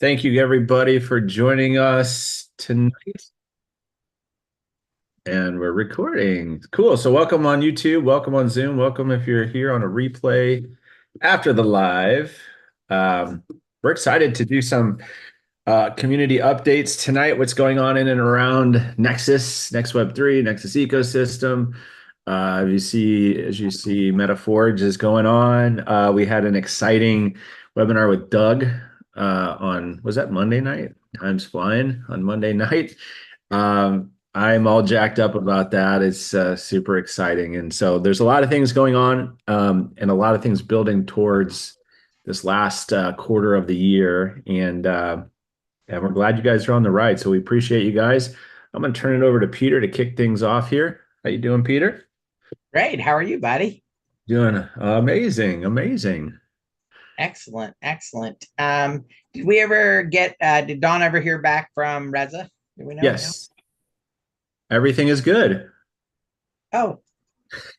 Thank you, everybody, for joining us tonight. And we're recording. Cool. So, welcome on YouTube, welcome on Zoom, welcome if you're here on a replay after the live. Um, we're excited to do some community updates tonight. What's going on in and around Nexus, Next Web 3, Nexus Ecosystem. As you see, Metaforge is going on. We had an exciting webinar with Doug was that Monday night? Time's flying on Monday night. I'm all jacked up about that. It's super exciting. And so there's a lot of things going on and a lot of things building towards this last quarter of the year. And we're glad you guys are on the ride. So we appreciate you guys. I'm going to turn it over to Peter to kick things off here. How you doing, Peter? Great. How are you, buddy? Doing amazing, amazing. Excellent. Excellent. Did we ever did Dawn ever hear back from Reza? Do we know? No. Yes, everything is good. Oh,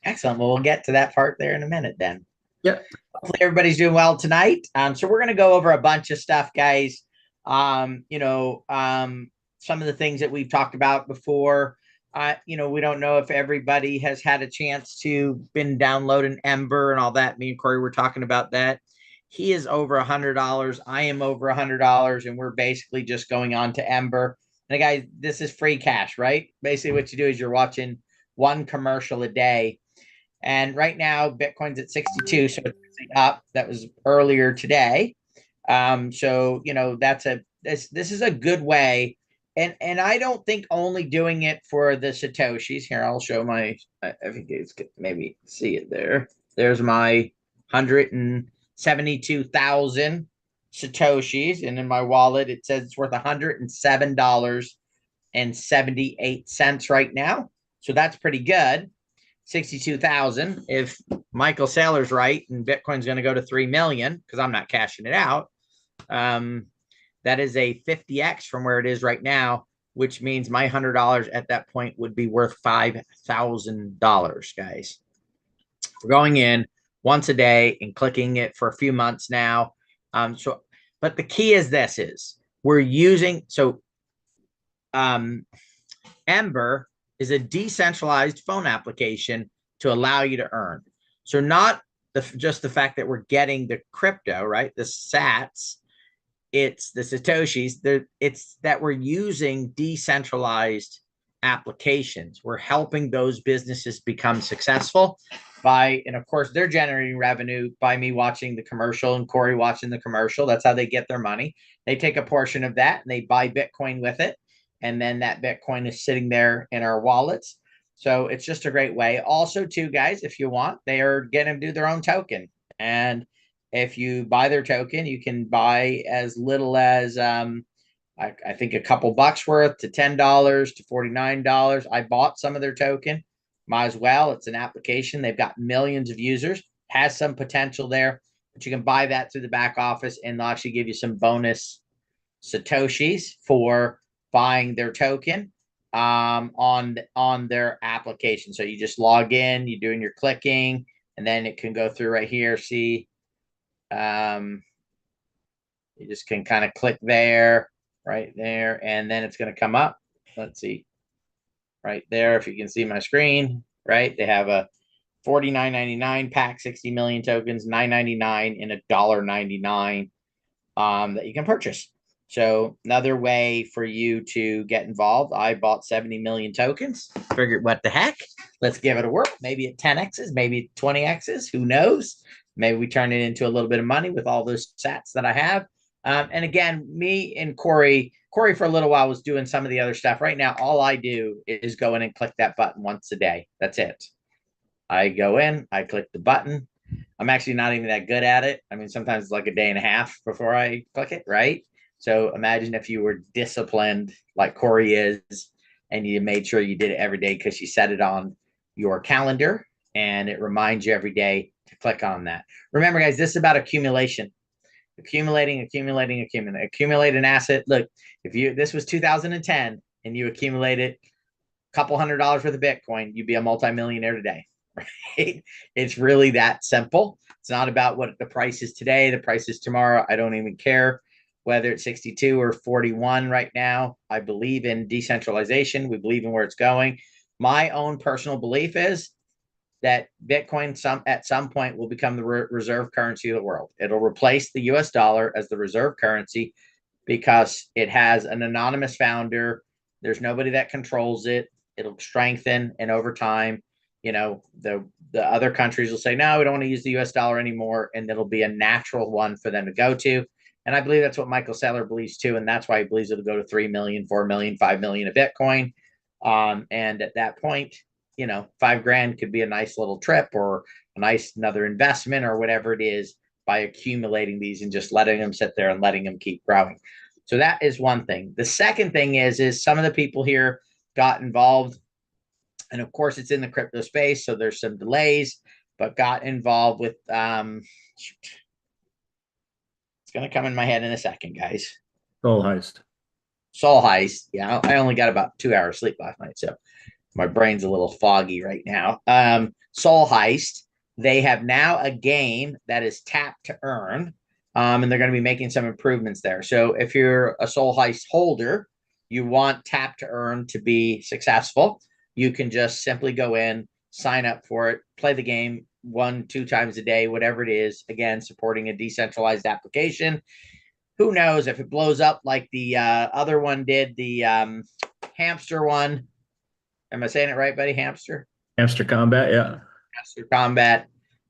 excellent. Well, we'll get to that part there in a minute then. Yep. Hopefully everybody's doing well tonight. So we're going to go over a bunch of stuff, guys. Some of the things that we've talked about before. We don't know if everybody has had a chance to been downloading Ember and all that. Me and Corey were talking about that. He is over $100. I am over $100, and we're basically just going on to Ember. And guys, this is free cash, right? Basically, what you do is you're watching one commercial a day. And right now, Bitcoin's at 62, so it's up. That was earlier today. This is a good way. And I don't think only doing it for the Satoshis. Here, I'll show my, I think it's maybe see it there. There's my 172,000 Satoshis. And in my wallet, it says it's worth $107.78 right now. So that's pretty good. 62,000. If Michael Saylor's right and Bitcoin's going to go to 3 million, because I'm not cashing it out, that is a 50x from where it is right now, which means my $100 at that point would be worth $5,000, guys. We're going in once a day and clicking it for a few months now. But the key is we're using, Ember is a decentralized phone application to allow you to earn. So not just the fact that we're getting the crypto, right? The sats, it's the Satoshis. It's that we're using decentralized applications. We're helping those businesses become successful and of course, they're generating revenue by me watching the commercial and Corey watching the commercial. That's how they get their money. They take a portion of that and they buy Bitcoin with it. And then that Bitcoin is sitting there in our wallets. So it's just a great way. Also, too, guys, if you want, they are going to do their own token. And if you buy their token, you can buy as little as I think a couple bucks worth to $10 to $49. I bought some of their token. Might as well. It's an application. They've got millions of users. Has some potential there, but you can buy that through the back office, and they'll actually give you some bonus Satoshis for buying their token on their application. So you just log in, you're doing your clicking, and then it can go through right here. See, you just can kind of click there, right there, and then it's going to come up. Let's see, right there. If you can see my screen, right? They have a $49.99 pack, 60 million tokens, $9.99 and $1.99 that you can purchase. So another way for you to get involved. I bought 70 million tokens. Figured, what the heck? Let's give it a whirl. Maybe at 10x's, maybe 20x's. Who knows? Maybe we turn it into a little bit of money with all those sats that I have. And again, me and Corey for a little while was doing some of the other stuff. Right now, all I do is go in and click that button once a day. That's it. I go in, I click the button. I'm actually not even that good at it. I mean, sometimes it's like a day and a half before I click it, right? So imagine if you were disciplined like Corey is, and you made sure you did it every day because you set it on your calendar and it reminds you every day to click on that. Remember, guys, this is about accumulation. Accumulate an asset. Look, if this was 2010 and you accumulated a couple $100 worth of Bitcoin, you'd be a multimillionaire today, right? It's really that simple. It's not about what the price is today, the price is tomorrow. I don't even care. whether it's 62 or 41 right now. I believe in decentralization. We believe in where it's going. My own personal belief is that Bitcoin at some point will become the reserve currency of the world. It'll replace the US dollar as the reserve currency because it has an anonymous founder. There's nobody that controls it. It'll strengthen, and over time, the other countries will say, no, we don't want to use the US dollar anymore, and it'll be a natural one for them to go to. And I believe that's what Michael Saylor believes too, and that's why he believes it'll go to 3 million, 4 million, 5 million of Bitcoin. And at that point, $5,000 could be a nice little trip or a nice another investment or whatever it is, by accumulating these and just letting them sit there and letting them keep growing. So that is one thing. The second thing is some of the people here got involved, and of course it's in the crypto space, so there's some delays, but got involved with it's going to come in my head in a second, guys. Soul Heist. Soul Heist. Yeah, I only got about 2 hours sleep last night, so my brain's a little foggy right now. Soul Heist. They have now a game that is tap to earn, and they're going to be making some improvements there. So if you're a Soul Heist holder, you want tap to earn to be successful, you can just simply go in, sign up for it, play the game 1-2 times a day, whatever it is. Again, supporting a decentralized application. Who knows if it blows up like the other one did, the hamster one. Am I saying it right, buddy? Hamster? Hamster Combat, yeah. Hamster Combat.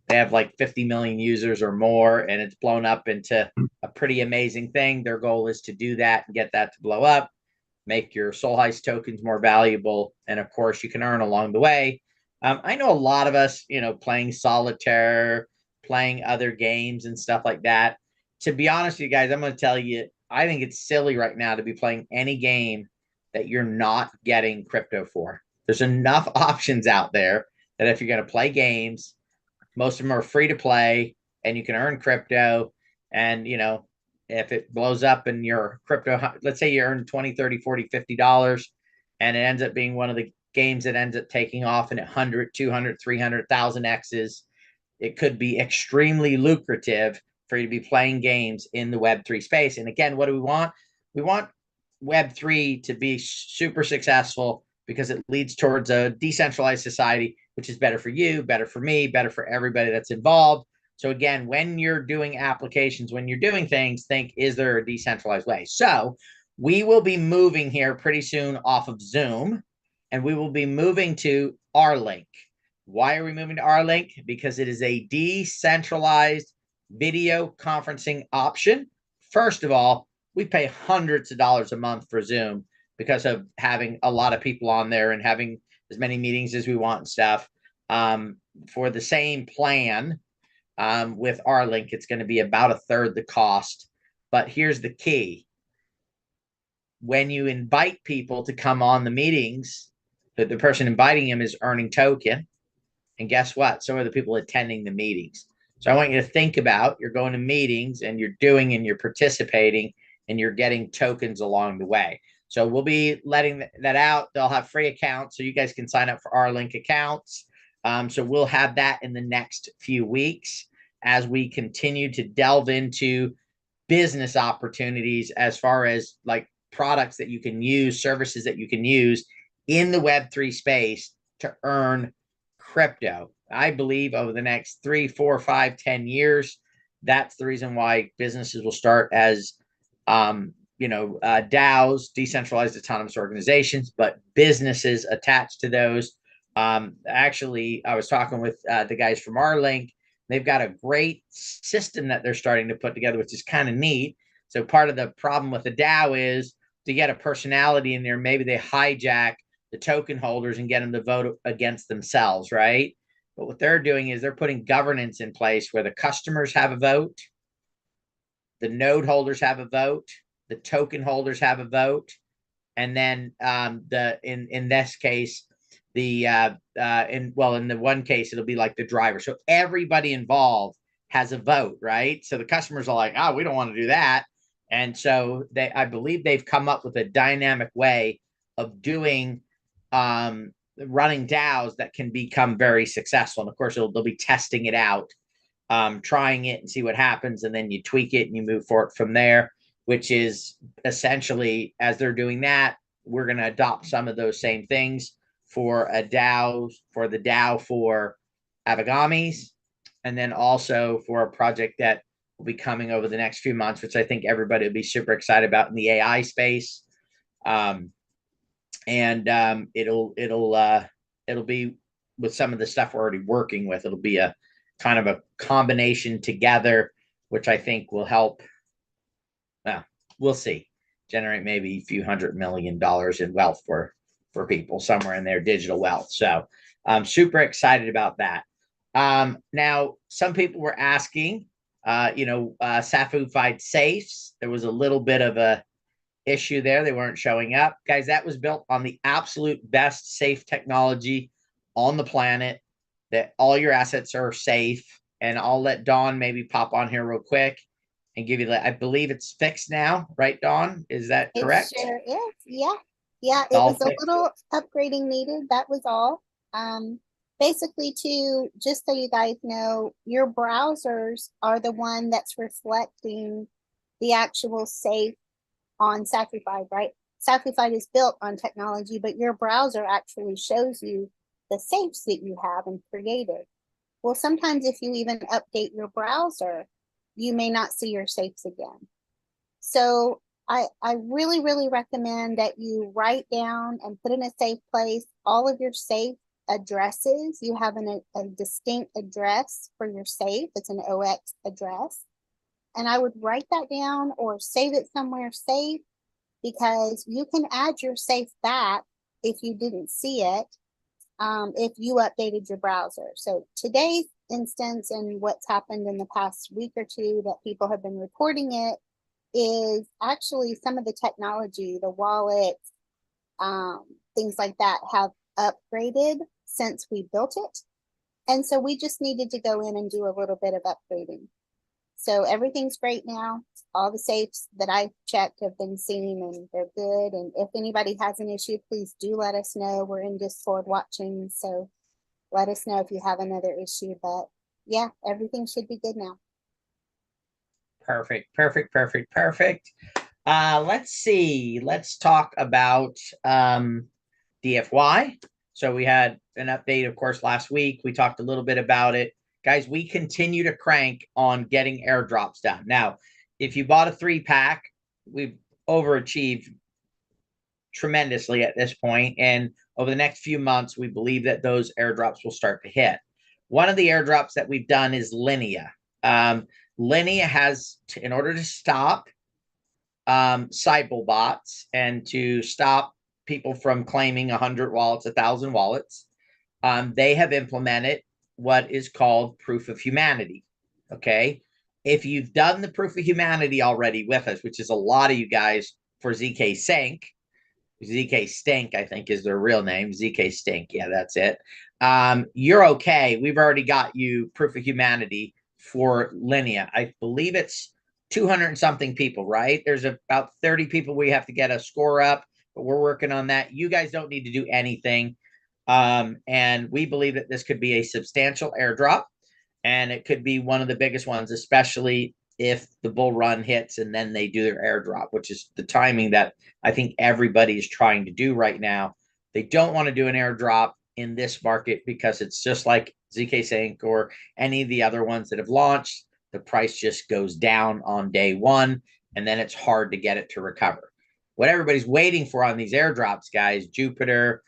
They have like 50 million users or more, and it's blown up into a pretty amazing thing. Their goal is to do that and get that to blow up, make your Soul Heist tokens more valuable, and of course, you can earn along the way. I know a lot of us, playing solitaire, playing other games and stuff like that. To be honest with you guys, I'm going to tell you, I think it's silly right now to be playing any game that you're not getting crypto for. There's enough options out there that if you're going to play games, most of them are free to play and you can earn crypto. And, if it blows up in your crypto, let's say you earn 20, 30, 40, $50, and it ends up being one of the games that ends up taking off in 100, 200, 300,000 X's, it could be extremely lucrative for you to be playing games in the Web3 space. And again, what do we want? We want Web3 to be super successful because it leads towards a decentralized society, which is better for you, better for me, better for everybody that's involved. So again, when you're doing applications, when you're doing things, think, is there a decentralized way? So we will be moving here pretty soon off of Zoom, and we will be moving to R-Link. Why are we moving to R-Link? Because it is a decentralized video conferencing option. First of all, we pay hundreds of dollars a month for Zoom because of having a lot of people on there and having as many meetings as we want and stuff. For the same plan, with R-Link, it's going to be about a third the cost. But here's the key. When you invite people to come on the meetings, the person inviting them is earning token. And guess what? So are the people attending the meetings. So I want you to think about, you're going to meetings and you're doing and you're participating and you're getting tokens along the way. So we'll be letting that out. They'll have free accounts, so you guys can sign up for R-Link accounts. So we'll have that in the next few weeks as we continue to delve into business opportunities as far as like products that you can use, services that you can use in the Web3 space to earn crypto. I believe over the next 3, 4, 5, 10 years, that's the reason why businesses will start as DAOs, decentralized autonomous organizations, but businesses attached to those. Actually, I was talking with the guys from R-Link. They've got a great system that they're starting to put together, which is kind of neat. So part of the problem with the DAO is to get a personality in there, maybe they hijack the token holders and get them to vote against themselves, right? But what they're doing is they're putting governance in place where the customers have a vote, the node holders have a vote, the token holders have a vote, and then in this case, in the one case it'll be like the driver. So everybody involved has a vote, right? So the customers are like, oh, we don't want to do that. And so I believe they've come up with a dynamic way of doing running DAOs that can become very successful. And of course, they'll be testing it out, trying it and see what happens, and then you tweak it and you move forward from there, which is essentially, as they're doing that, we're going to adopt some of those same things for a DAO, for the DAO for Avagamis, and then also for a project that will be coming over the next few months, which I think everybody will be super excited about in the AI space. It'll be with some of the stuff we're already working with. It'll be a kind of a combination together, which I think will help. Well, we'll see. Generate maybe a few $100 million in wealth for people somewhere in their digital wealth. So I'm super excited about that. Now, some people were asking, Safu-fied safes. There was a little bit of a issue there. They weren't showing up. Guys, that was built on the absolute best safe technology on the planet, that all your assets are safe. And I'll let Dawn maybe pop on here real quick and give you that. I believe it's fixed now, right, Dawn? Is that It correct? sure is. Yeah. Yeah, it All was a fixed. little upgrading needed. That was all. Basically, to just so you guys know, your browsers are the one that's reflecting the actual safe on Sacrified, right? Sacrified is built on technology, but your browser actually shows you the safes that you have and created. Well, sometimes if you even update your browser, you may not see your safes again. So I really, really recommend that you write down and put in a safe place all of your safe addresses. You have a distinct address for your safe. It's an OX address. And I would write that down or save it somewhere safe, because you can add your safe back if you didn't see it, if you updated your browser. So today's instance and what's happened in the past week or two that people have been reporting it is actually some of the technology, the wallets, things like that have upgraded since we built it. And so we just needed to go in and do a little bit of upgrading. So everything's great now. All the safes that I checked have been seen and they're good. And if anybody has an issue, please do let us know. We're in Discord watching. So let us know if you have another issue. But yeah, everything should be good now. Perfect. Let's see. Let's talk about DFY. So we had an update, of course, last week. We talked a little bit about it. Guys, we continue to crank on getting airdrops done. Now, if you bought a 3-pack, we've overachieved tremendously at this point. And over the next few months, we believe that those airdrops will start to hit. One of the airdrops that we've done is Linea. Linea has, in order to stop Cyber bots and to stop people from claiming 100 wallets, 1,000 wallets, they have implemented what is called proof of humanity. Okay. If you've done the proof of humanity already with us, which is a lot of you guys for ZK Sync, ZK Stink, I think is their real name. ZK Stink. Yeah, that's it. You're okay. We've already got you proof of humanity for Linea. I believe it's 200 and something people, right? There's about 30 people we have to get a score up, but we're working on that. You guys don't need to do anything. And we believe that this could be a substantial airdrop, and it could be one of the biggest ones, especially if the bull run hits and then they do their airdrop, which is the timing that I think everybody is trying to do right now. They don't want to do an airdrop in this market because it's just like ZK Sync or any of the other ones that have launched. The price just goes down on day one, and then it's hard to get it to recover. What everybody's waiting for on these airdrops, guys, Jupiter,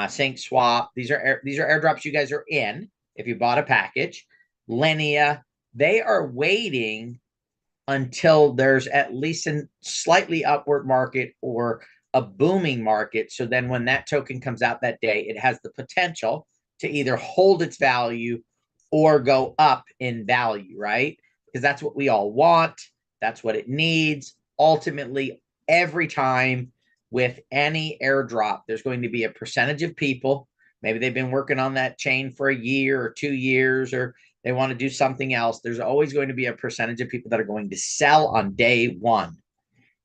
Sync Swap, these are airdrops you guys are in if you bought a package. Linea, they are waiting until there's at least a slightly upward market or a booming market. So then when that token comes out that day, it has the potential to either hold its value or go up in value, right? Because that's what we all want. That's what it needs. Ultimately, every time with any airdrop, there's going to be a percentage of people. Maybe they've been working on that chain for a year or 2 years, or they want to do something else. There's always going to be a percentage of people that are going to sell on day one.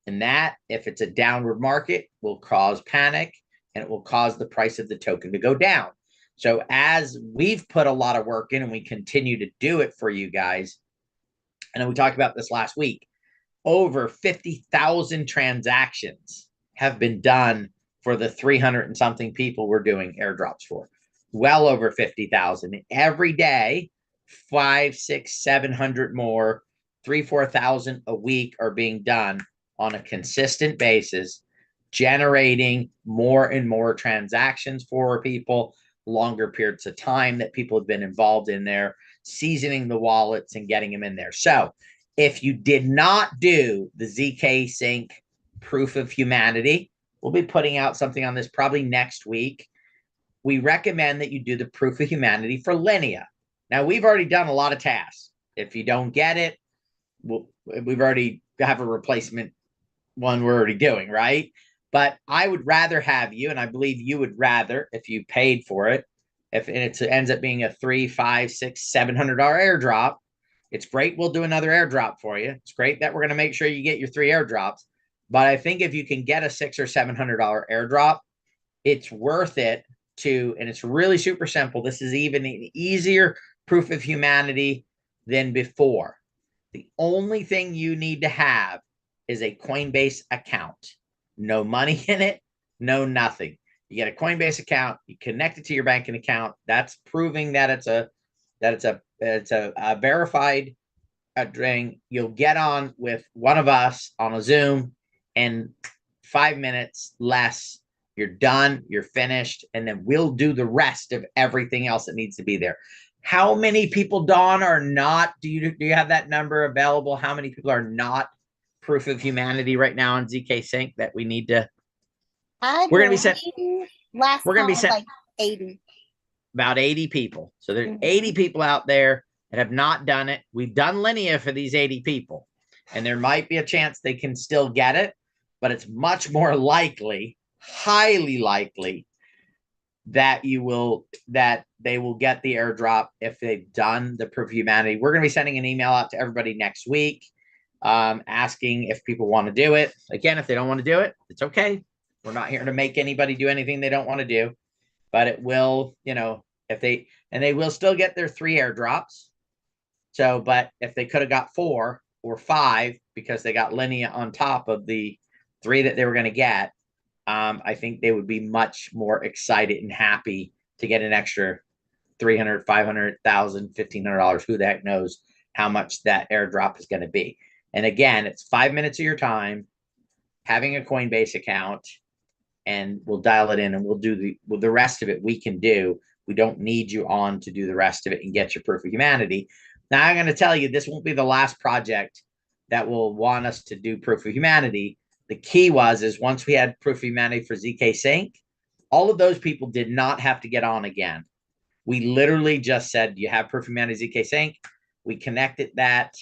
And that, if it's a downward market, will cause panic, and it will cause the price of the token to go down. So as we've put a lot of work in and we continue to do it for you guys, and we talked about this last week, over 50,000 transactions have been done for the 300 and something people we're doing airdrops for. Well over 50,000. Every day, 5, 6, 700 more, 3, 4,000 a week are being done on a consistent basis, generating more and more transactions for people, longer periods of time that people have been involved in there, seasoning the wallets and getting them in there. So if you did not do the ZK Sync proof of humanity, we'll be putting out something on this probably next week. We recommend that you do the proof of humanity for Linea. Now, we've already done a lot of tasks. If you don't get it, we've already have a replacement one we're already doing, right? But I would rather have you, and I believe you would rather, if you paid for it, if it ends up being a $300, $500, $600, $700 airdrop, it's great. We'll do another airdrop for you. It's great that we're going to make sure you get your 3 airdrops. But I think if you can get a $600 or $700 airdrop, it's worth it to, and it's really super simple. This is even an easier proof of humanity than before. The only thing you need to have is a Coinbase account. No money in it, no nothing. You get a Coinbase account, you connect it to your banking account. That's proving that it's a verified thing. You'll get on with one of us on a Zoom, and 5 minutes less, you're done, you're finished, and then we'll do the rest of everything else that needs to be there. How many people, Dawn, are not, do you have that number available? How many people are not proof of humanity right now on ZK Sync that we need to, we're going to be set, last we're going to be set like 80. About 80 people. So there's 80 Mm-hmm. people out there that have not done it. We've done Linea for these 80 people, and there might be a chance they can still get it, but it's much more likely, highly likely, that they will get the airdrop if they've done the proof of humanity. We're going to be sending an email out to everybody next week, asking if people want to do it. Again, if they don't want to do it, it's okay. We're not here to make anybody do anything they don't want to do, but it will, if they will still get their 3 airdrops. So, but if they could have got 4 or 5 because they got Linea on top of the 3 that they were going to get, I think they would be much more excited and happy to get an extra $300, $500, $1,000, $1,500. Who the heck knows how much that airdrop is going to be? And again, it's 5 minutes of your time, having a Coinbase account, and we'll dial it in, and we'll do the rest of it we can do. We don't need you on to do the rest of it and get your proof of humanity. Now, I'm going to tell you, this won't be the last project that will want us to do proof of humanity. The key is once we had proof of humanity for ZK Sync, all of those people did not have to get on again. We literally just said, you have proof of humanity ZK Sync. We connected that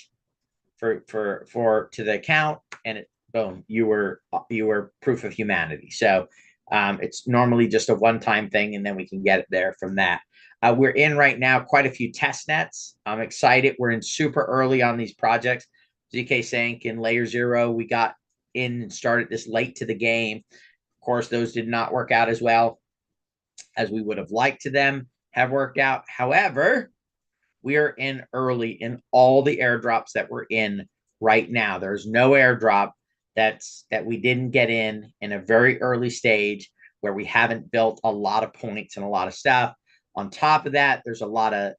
to the account, and it, boom, you were proof of humanity. So it's normally just a one-time thing, and then we can get it there from that. We're in right now quite a few test nets. I'm excited. We're in super early on these projects. ZK Sync and Layer 0, we got in and started this late to the game. Of course, those did not work out as well as we would have liked to them have worked out. However, we are in early in all the airdrops that we're in right now. There's no airdrop that we didn't get in a very early stage where we haven't built a lot of points and a lot of stuff. On top of that, there's a lot of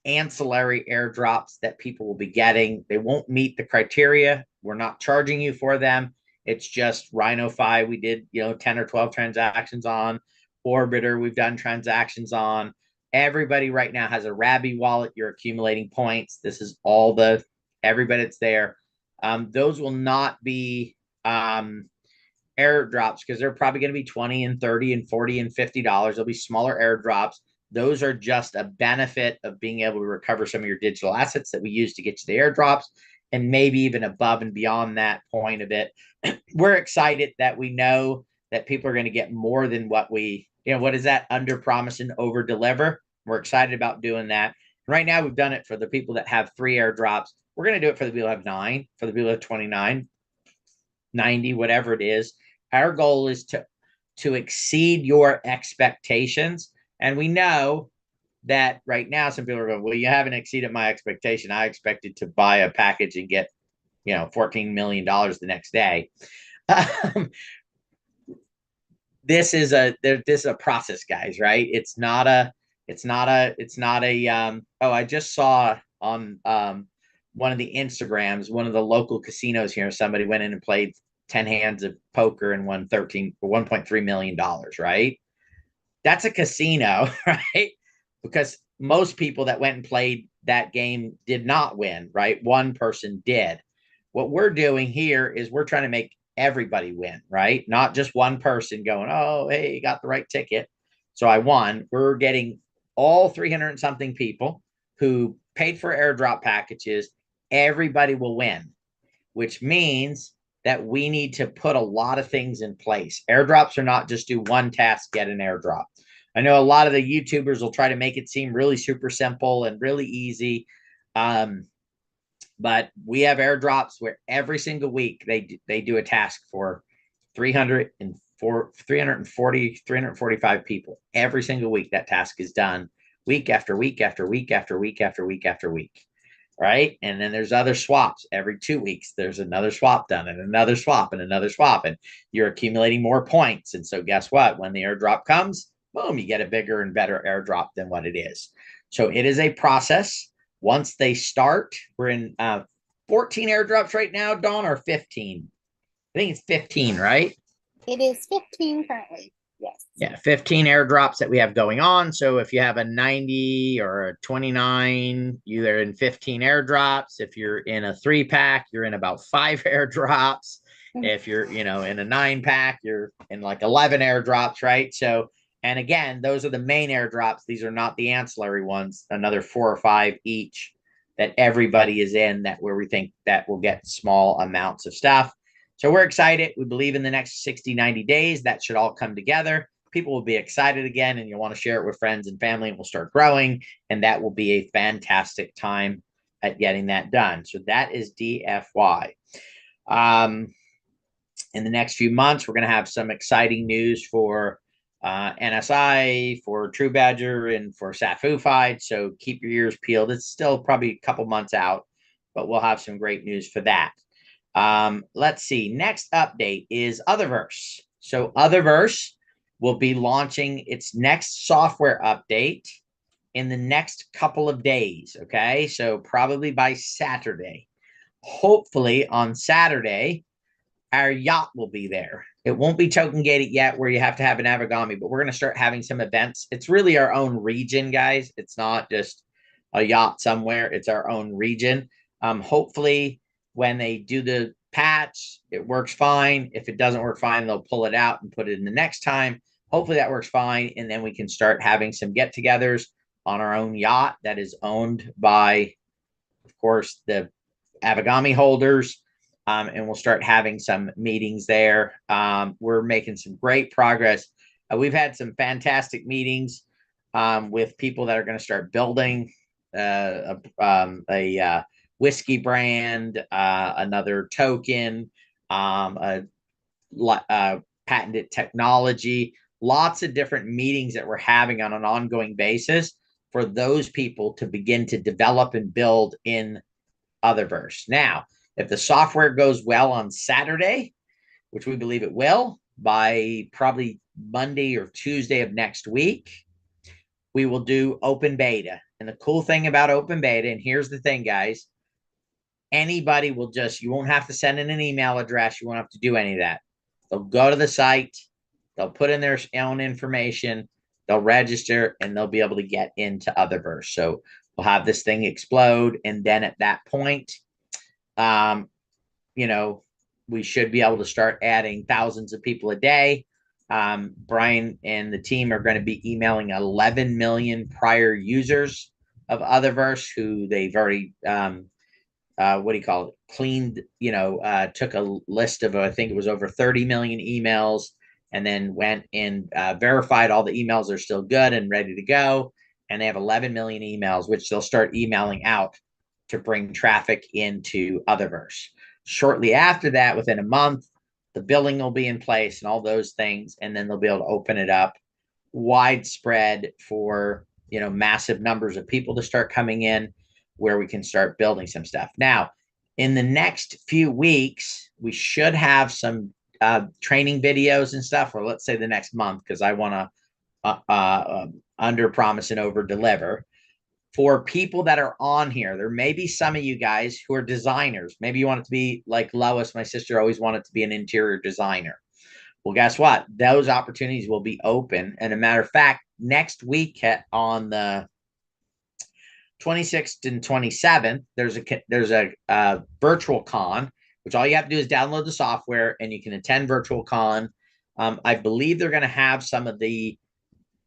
ancillary airdrops that people will be getting. They won't meet the criteria. We're not charging you for them. It's just RhinoFi. We did, 10 or 12 transactions on. Orbiter, we've done transactions on. Everybody right now has a Rabby wallet. You're accumulating points. This is all everybody that's there. Those will not be airdrops because they're probably going to be 20 and 30 and 40 and $50. They'll be smaller airdrops. Those are just a benefit of being able to recover some of your digital assets that we use to get you the airdrops, and maybe even above and beyond that point of it. We're excited that we know that people are going to get more than what we, what is that? Under promise and over deliver. We're excited about doing that. Right now, we've done it for the people that have 3 airdrops. We're going to do it for the people that have 9, for the people that have 29, 90, whatever it is. Our goal is to exceed your expectations. And we know that right now, some people are going, well, you haven't exceeded my expectation. I expected to buy a package and get $14 million the next day. This is a process, guys, right? It's not a oh, I just saw on one of the Instagrams, one of the local casinos here, somebody went in and played 10 hands of poker and won $1.3 million, right? That's a casino, right? Because most people that went and played that game did not win, right? One person did. What we're doing here is we're trying to make everybody win, right? Not just one person going, oh, hey, you got the right ticket, so I won. We're getting all 300 and something people who paid for airdrop packages. Everybody will win, which means that we need to put a lot of things in place. Airdrops are not just do one task, get an airdrop. I know a lot of the YouTubers will try to make it seem really super simple and really easy. But we have airdrops where every single week they do a task for 345 people. Every single week that task is done, week after week after week after week after week after week. Right. And then there's other swaps. Every 2 weeks, there's another swap done and another swap and another swap. And you're accumulating more points. And so guess what? When the airdrop comes, boom, you get a bigger and better airdrop than what it is. So it is a process. Once they start, we're in 14 airdrops right now, Dawn, or 15? I think it's 15, right? It is 15 currently. Yes. Yeah, 15 airdrops that we have going on. So if you have a 90 or a 29, you're in 15 airdrops. If you're in a 3-pack, you're in about 5 airdrops. If you're, in a 9-pack, you're in like 11 airdrops, right? So, and again, those are the main airdrops. These are not the ancillary ones, another 4 or 5 each that everybody is in, that where we think that will get small amounts of stuff. So we're excited. We believe in the next 60, 90 days, that should all come together. People will be excited again, and you'll want to share it with friends and family, and we'll start growing. And that will be a fantastic time at getting that done. So that is DFY. In the next few months, we're going to have some exciting news for NSI, for True Badger, and for Safufied. So keep your ears peeled. It's still probably a couple months out, but we'll have some great news for that. Let's see. Next update is Otherverse. So Otherverse will be launching its next software update in the next couple of days. Okay. So probably by Saturday. Hopefully on Saturday, our yacht will be there. It won't be token gated yet where you have to have an Avagami, but we're going to start having some events. It's really our own region, guys. It's not just a yacht somewhere. It's our own region. Hopefully when they do the patch, it works fine. If it doesn't work fine, they'll pull it out and put it in the next time. Hopefully that works fine. And then we can start having some get-togethers on our own yacht that is owned by, of course, the Avagami holders. And we'll start having some meetings there. We're making some great progress. We've had some fantastic meetings with people that are going to start building a whiskey brand, another token, a patented technology, lots of different meetings that we're having on an ongoing basis for those people to begin to develop and build in Otherverse. Now, if the software goes well on Saturday, which we believe it will, by probably Monday or Tuesday of next week, we will do open beta. And the cool thing about open beta, and here's the thing, guys, anybody will you won't have to send in an email address. You won't have to do any of that. They'll go to the site, they'll put in their own information, they'll register, and they'll be able to get into Otherverse. So we'll have this thing explode. And then at that point, we should be able to start adding thousands of people a day. Brian and the team are going to be emailing 11 million prior users of Otherverse who they've already, cleaned, took a list of, I think it was over 30 million emails, and then went and verified all the emails are still good and ready to go. And they have 11 million emails, which they'll start emailing out to bring traffic into Otherverse. Shortly after that, within a month, the billing will be in place and all those things, and then they'll be able to open it up widespread for massive numbers of people to start coming in, where we can start building some stuff. Now, In the next few weeks, we should have some training videos and stuff, or let's say the next month, because I want to under promise and over deliver for people that are on here. There may be some of you guys who are designers. Maybe you want it to be like Lois, my sister, always wanted to be an interior designer. Well, guess what? Those opportunities will be open. And a matter of fact, next week on the 26th and 27th, there's a virtual con, which all you have to do is download the software and you can attend virtual con. I believe they're going to have some of the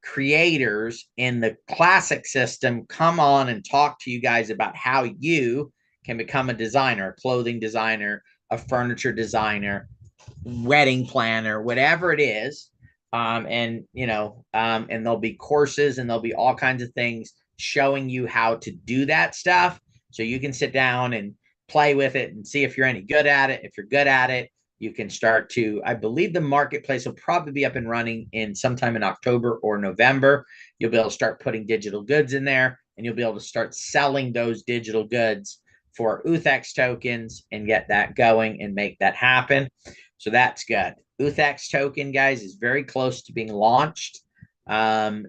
creators in the classic system come on and talk to you guys about how you can become a designer, a clothing designer, a furniture designer, wedding planner, whatever it is. And there'll be courses and there'll be all kinds of things showing you how to do that stuff. So you can sit down and play with it and see if you're any good at it. If you're good at it, you can start to, I believe the marketplace will probably be up and running in sometime in October or November. You'll be able to start putting digital goods in there and you'll be able to start selling those digital goods for Uddates tokens and get that going and make that happen. So that's good. Uddates token, guys, is very close to being launched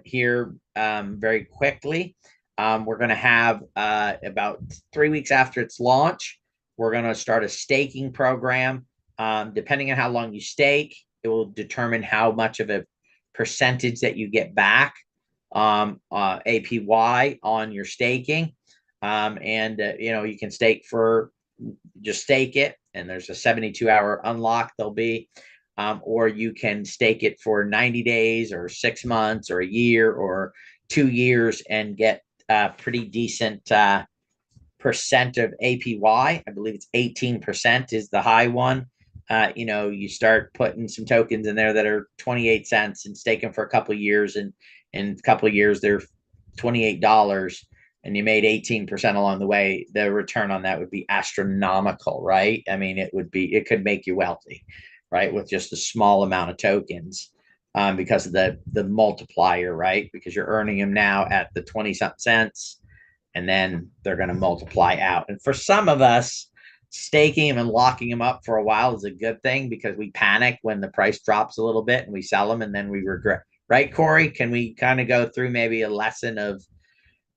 here very quickly. We're going to have about 3 weeks after its launch, we're going to start a staking program. Depending on how long you stake, it will determine how much of a percentage that you get back APY on your staking. You can stake for, just stake it, and there's a 72-hour unlock there'll be, or you can stake it for 90 days or 6 months or a year or 2 years and get a pretty decent percent of APY. I believe it's 18% is the high one. You start putting some tokens in there that are 28 cents and stake them for a couple of years, and in a couple of years they're $28 and you made 18% along the way. The return on that would be astronomical, right? I mean, it could make you wealthy, right, with just a small amount of tokens, because of the multiplier, right? Because you're earning them now at the 20 something cents and then they're going to multiply out. And for some of us, staking them and locking them up for a while is a good thing, because we panic when the price drops a little bit and we sell them and then we regret. Right, Corey? Can we kind of go through maybe a lesson of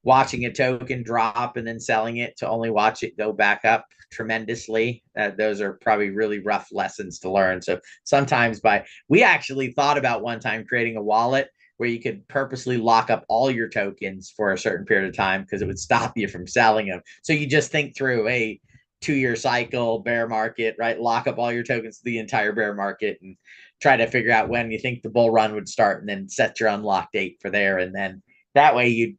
watching a token drop and then selling it to only watch it go back up tremendously? Those are probably really rough lessons to learn. So sometimes we actually thought about one time creating a wallet where you could purposely lock up all your tokens for a certain period of time because it would stop you from selling them. So you just think through a 2-year cycle, bear market, right? Lock up all your tokens to the entire bear market and try to figure out when you think the bull run would start and then set your unlock date for there. And then that way you'd,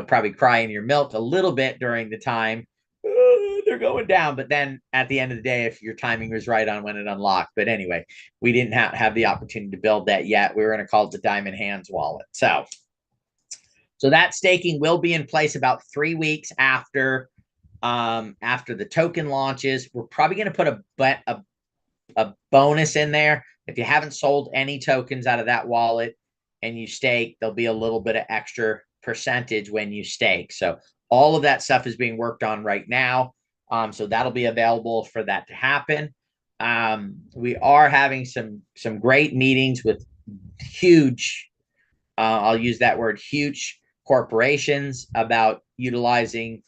probably cry in your milk a little bit during the time. They're going down. But then at the end of the day, if your timing was right on when it unlocked. But anyway, we didn't have the opportunity to build that yet. We were going to call it the Diamond Hands wallet. So that staking will be in place about 3 weeks after the token launches. We're probably going to put a bonus in there. If you haven't sold any tokens out of that wallet and you stake, there'll be a little bit of extra percentage when you stake. So all of that stuff is being worked on right now. So that'll be available for that to happen. We are having some great meetings with huge, I'll use that word, huge corporations about utilizing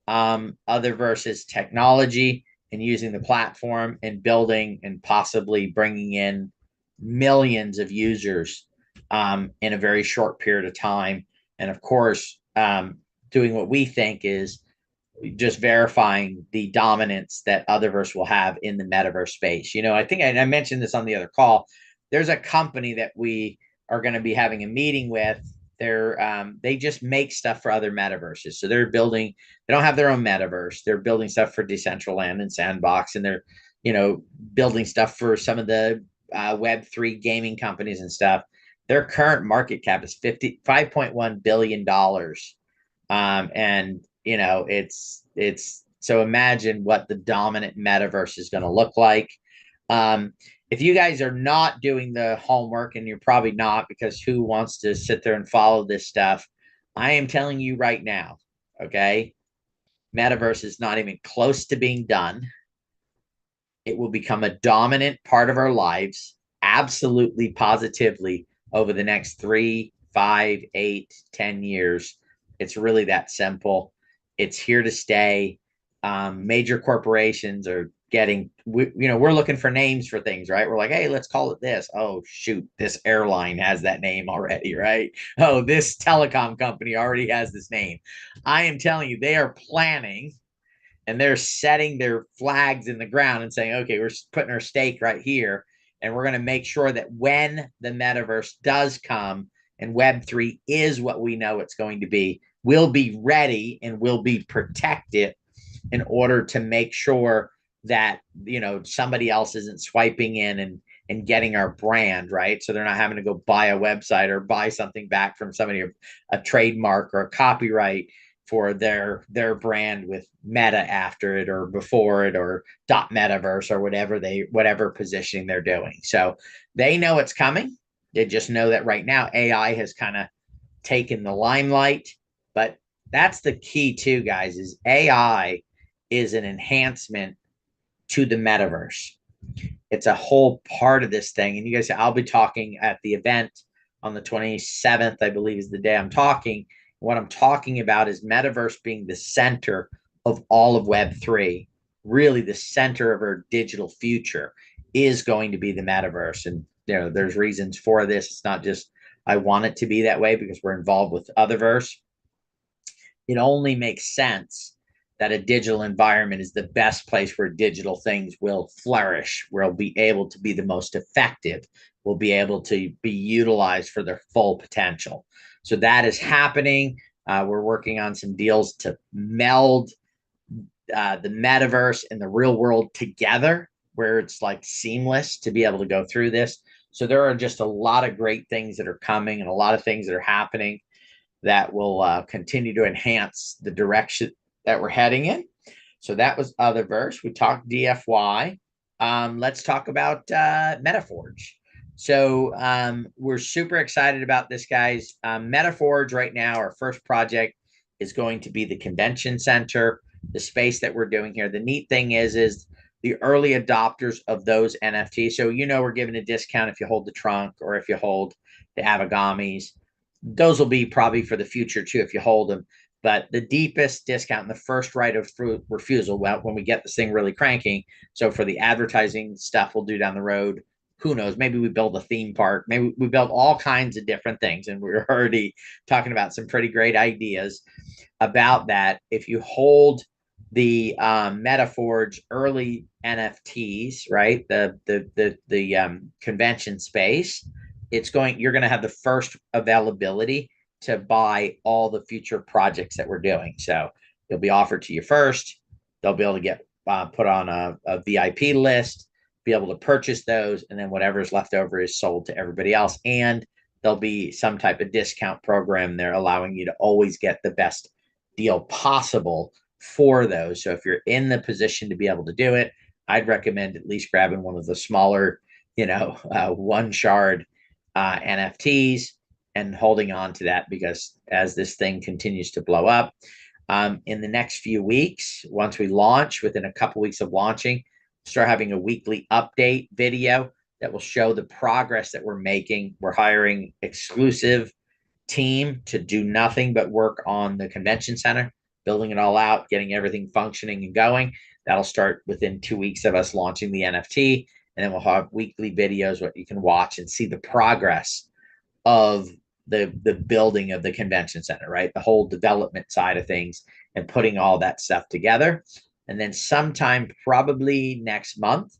Otherverse's technology and using the platform and building and possibly bringing in millions of users in a very short period of time. And of course, doing what we think is just verifying the dominance that Otherverse will have in the metaverse space. I think I mentioned this on the other call. There's a company that we are going to be having a meeting with. They just make stuff for other metaverses. So they don't have their own metaverse. They're building stuff for Decentraland and Sandbox, and they're, building stuff for some of the Web3 gaming companies and stuff. Their current market cap is $5.1 billion. And it's so imagine what the dominant metaverse is going to look like. If you guys are not doing the homework, and you're probably not, because who wants to sit there and follow this stuff? I am telling you right now, okay? Metaverse is not even close to being done. It will become a dominant part of our lives, absolutely, positively, over the next 3, 5, 8, 10 years. It's really that simple. It's here to stay. Major corporations are getting, we're looking for names for things, right? We're like, hey, let's call it this. Oh, shoot, this airline has that name already, right? Oh, this telecom company already has this name. I am telling you, they are planning and they're setting their flags in the ground and saying, okay, we're putting our stake right here. And we're going to make sure that when the metaverse does come and Web3 is what we know it's going to be, we'll be ready and we'll be protected in order to make sure that, somebody else isn't swiping in and getting our brand, right? So they're not having to go buy a website or buy something back from somebody, a trademark or a copyright for their brand with meta after it or before it or dot metaverse or whatever positioning they're doing. So they know it's coming. They just know that right now AI has kind of taken the limelight. But that's the key too, guys, is AI is an enhancement to the metaverse. It's a whole part of this thing. And you guys, I'll be talking at the event on the 27th, I believe is the day I'm talking. What I'm talking about is metaverse being the center of all of Web3. Really, the center of our digital future is going to be the metaverse. And there's reasons for this. It's not just I want it to be that way because we're involved with Otherverse. It only makes sense that a digital environment is the best place where digital things will flourish, where we'll be able to be the most effective, will be able to be utilized for their full potential. So that is happening. We're working on some deals to meld the metaverse and the real world together, where it's like seamless to be able to go through this. So there are just a lot of great things that are coming and a lot of things that are happening that will continue to enhance the direction that we're heading in. So that was Otherverse. We talked DFY. Let's talk about Metaforge. So we're super excited about this, guys. Metaforge right now, our first project is going to be the convention center, the space that we're doing here. The neat thing is the early adopters of those NFTs. So, we're giving a discount if you hold the trunk or if you hold the Abigamis. Those will be probably for the future too if you hold them. But the deepest discount and the first right of refusal, well, when we get this thing really cranking. So for the advertising stuff we'll do down the road, who knows? Maybe we build a theme park. Maybe we build all kinds of different things. And we're already talking about some pretty great ideas about that. If you hold the Metaforge early NFTs, right? The convention space, you're going to have the first availability to buy all the future projects that we're doing. So you'll be offered to you first. They'll be able to get put on a VIP list, be able to purchase those, and then whatever's left over is sold to everybody else. And there'll be some type of discount program there allowing you to always get the best deal possible for those. So if you're in the position to be able to do it, I'd recommend at least grabbing one of the smaller, one shard NFTs and holding on to that, because as this thing continues to blow up, in the next few weeks, once we launch, within a couple weeks of launching, start having a weekly update video that will show the progress that we're making. We're hiring exclusive team to do nothing but work on the convention center, building it all out, getting everything functioning and going. That'll start within 2 weeks of us launching the NFT. And then we'll have weekly videos what you can watch and see the progress of the building of the convention center, right? The whole development side of things and putting all that stuff together. And then sometime probably next month,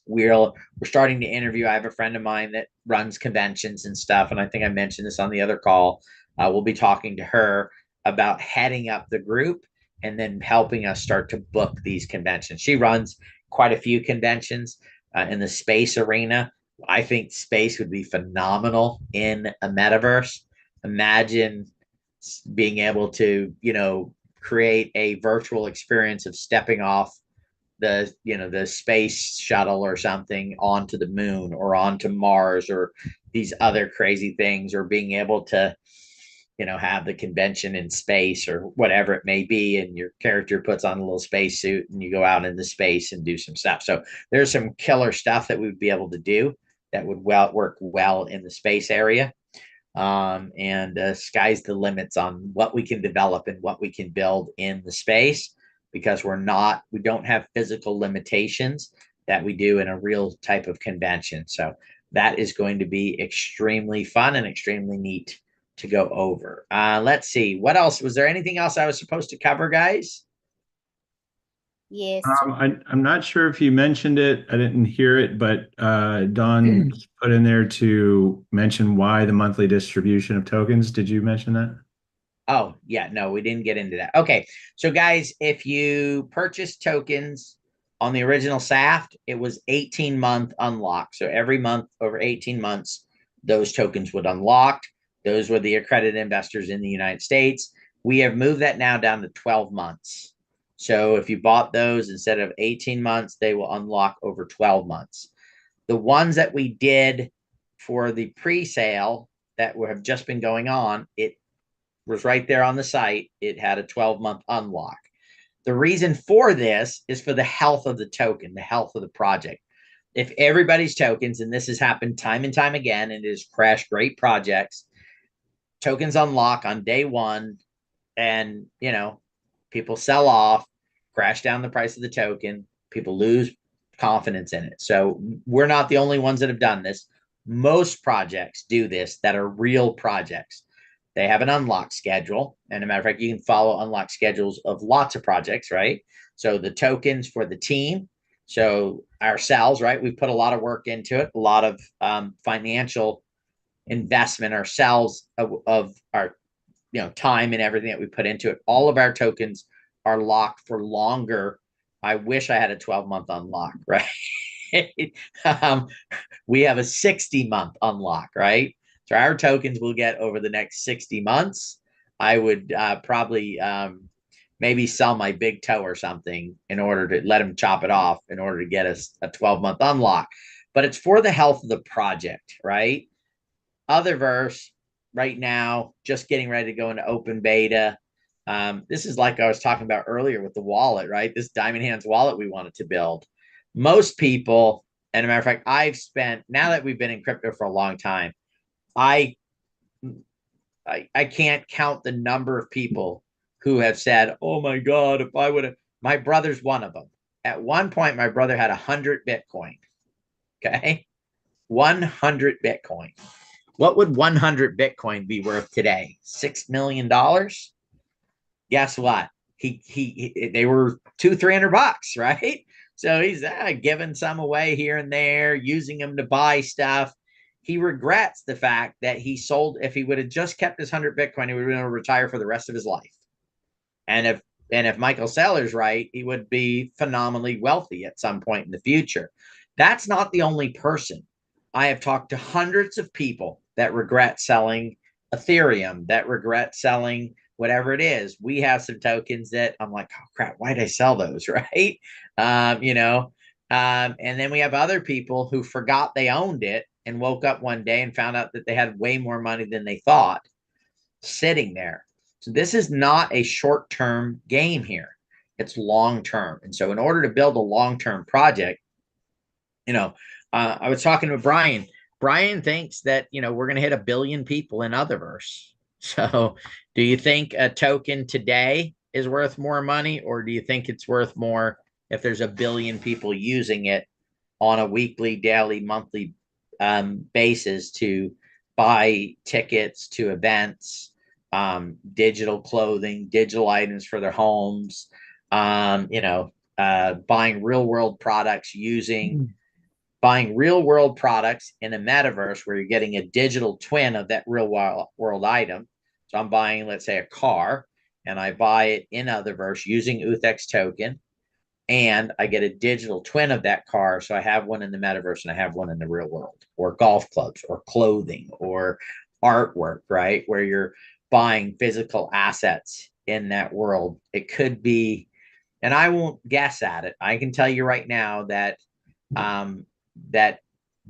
we're starting to interview. I have a friend of mine that runs conventions and stuff, and I think I mentioned this on the other call. We'll be talking to her about heading up the group and then helping us start to book these conventions. She runs quite a few conventions in the space arena. I think space would be phenomenal in a metaverse. Imagine being able to, create a virtual experience of stepping off the space shuttle or something onto the moon or onto Mars or these other crazy things, or being able to have the convention in space or whatever it may be, and your character puts on a little spacesuit and you go out into space and do some stuff. So there's some killer stuff that we would be able to do that would work well in the space area. And sky's the limits on what we can develop and what we can build in the space, because we don't have physical limitations that we do in a real type of convention. So that is going to be extremely fun and extremely neat to go over. Let's see. What else? Was there anything else I was supposed to cover, guys? Yes. I'm not sure if you mentioned it. I didn't hear it, but Don put in there to mention why the monthly distribution of tokens. Did you mention that? Oh, yeah. No, we didn't get into that. Okay. So, guys, if you purchase tokens on the original SAFT, it was 18-month unlock. So every month over 18 months, those tokens would unlock. Those were the accredited investors in the United States. We have moved that now down to 12 months. So if you bought those instead of 18 months, they will unlock over 12 months. The ones that we did for the pre-sale that have just been going on, it was right there on the site. It had a 12-month unlock. The reason for this is for the health of the token, the health of the project. If everybody's tokens, and this has happened time and time again, and it has crashed great projects, tokens unlock on day one, and people sell off, crash down the price of the token, people lose confidence in it. So we're not the only ones that have done this. Most projects do this that are real projects. They have an unlock schedule. And a matter of fact, you can follow unlock schedules of lots of projects, right? So the tokens for the team. So ourselves, right? We put a lot of work into it, a lot of financial investment ourselves of our time and everything that we put into it. All of our tokens are locked for longer. I wish I had a 12-month unlock, right? We have a 60-month unlock, right? So our tokens will get over the next 60 months. I would probably maybe sell my big toe or something in order to let them chop it off in order to get us a 12-month unlock. But it's for the health of the project, right? Otherverse right now, just getting ready to go into open beta. This is like I was talking about earlier with the wallet, right? This Diamond Hands wallet we wanted to build. Most people, and a matter of fact, I've spent, now that we've been in crypto for a long time, I can't count the number of people who have said, "Oh my God, if I would have," my brother's one of them. At one point, my brother had 100 Bitcoin. Okay. 100 Bitcoin. What would 100 Bitcoin be worth today? $6 million? Guess what? They were $200-300, right? So he's giving some away here and there, using them to buy stuff. He regrets the fact that he sold. If he would have just kept his 100 Bitcoin, he would have been able to retire for the rest of his life. And if Michael Saylor's right, he would be phenomenally wealthy at some point in the future. That's not the only person. I have talked to hundreds of people that regret selling Ethereum, that regret selling whatever it is. We have some tokens that I'm like, oh crap, why did I sell those? Right. And then we have other people who forgot they owned it and woke up one day and found out that they had way more money than they thought sitting there. So this is not a short-term game here. It's long-term. And so in order to build a long-term project, I was talking to Brian. Brian thinks that, we're going to hit 1 billion people in Otherverse. So do you think a token today is worth more money, or do you think it's worth more if there's 1 billion people using it on a weekly, daily, monthly basis to buy tickets to events, digital clothing, digital items for their homes, buying real world products, buying real world products in a metaverse where you're getting a digital twin of that real world item. So I'm buying, let's say, a car, and I buy it in Otherverse using Uddates token, and I get a digital twin of that car. So I have one in the metaverse and I have one in the real world, or golf clubs or clothing or artwork, right? Where you're buying physical assets in that world. It could be, and I won't guess at it. I can tell you right now that that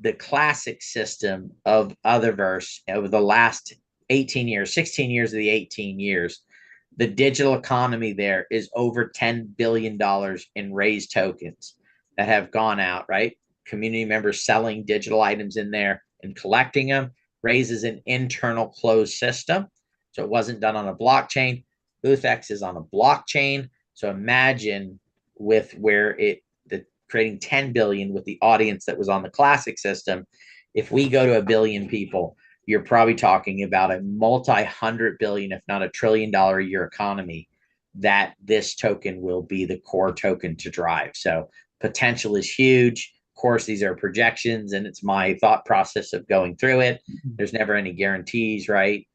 the classic system of Otherverse over the last 18 years, 16 years of the 18 years, the digital economy there is over $10 billion in raised tokens that have gone out, right? Community members selling digital items in there and collecting them raises an internal closed system. So it wasn't done on a blockchain. Uthex is on a blockchain. So imagine with where creating 10 billion with the audience that was on the classic system. If we go to a billion people, you're probably talking about a multi-hundred billion, if not $1 trillion a year economy that this token will be the core token to drive. So potential is huge. Of course, these are projections and it's my thought process of going through it. There's never any guarantees, right,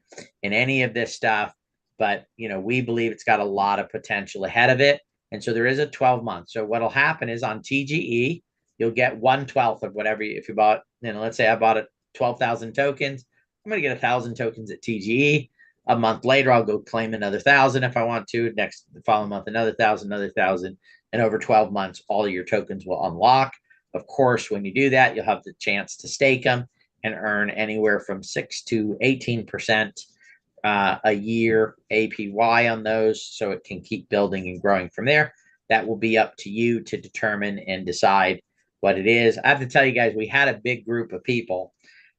in any of this stuff. But, we believe it's got a lot of potential ahead of it. And so there is a 12-month. So what'll happen is on TGE, you'll get 1/12 of whatever if you bought, let's say I bought 12,000 tokens. I'm going to get 1,000 tokens at TGE. A month later, I'll go claim another 1,000 if I want to. The following month, another 1,000, another 1,000. And over 12 months, all of your tokens will unlock. Of course, when you do that, you'll have the chance to stake them and earn anywhere from 6 to 18% a year APY on those. So it can keep building and growing from there. That will be up to you to determine and decide what it is. I have to tell you guys, we had a big group of people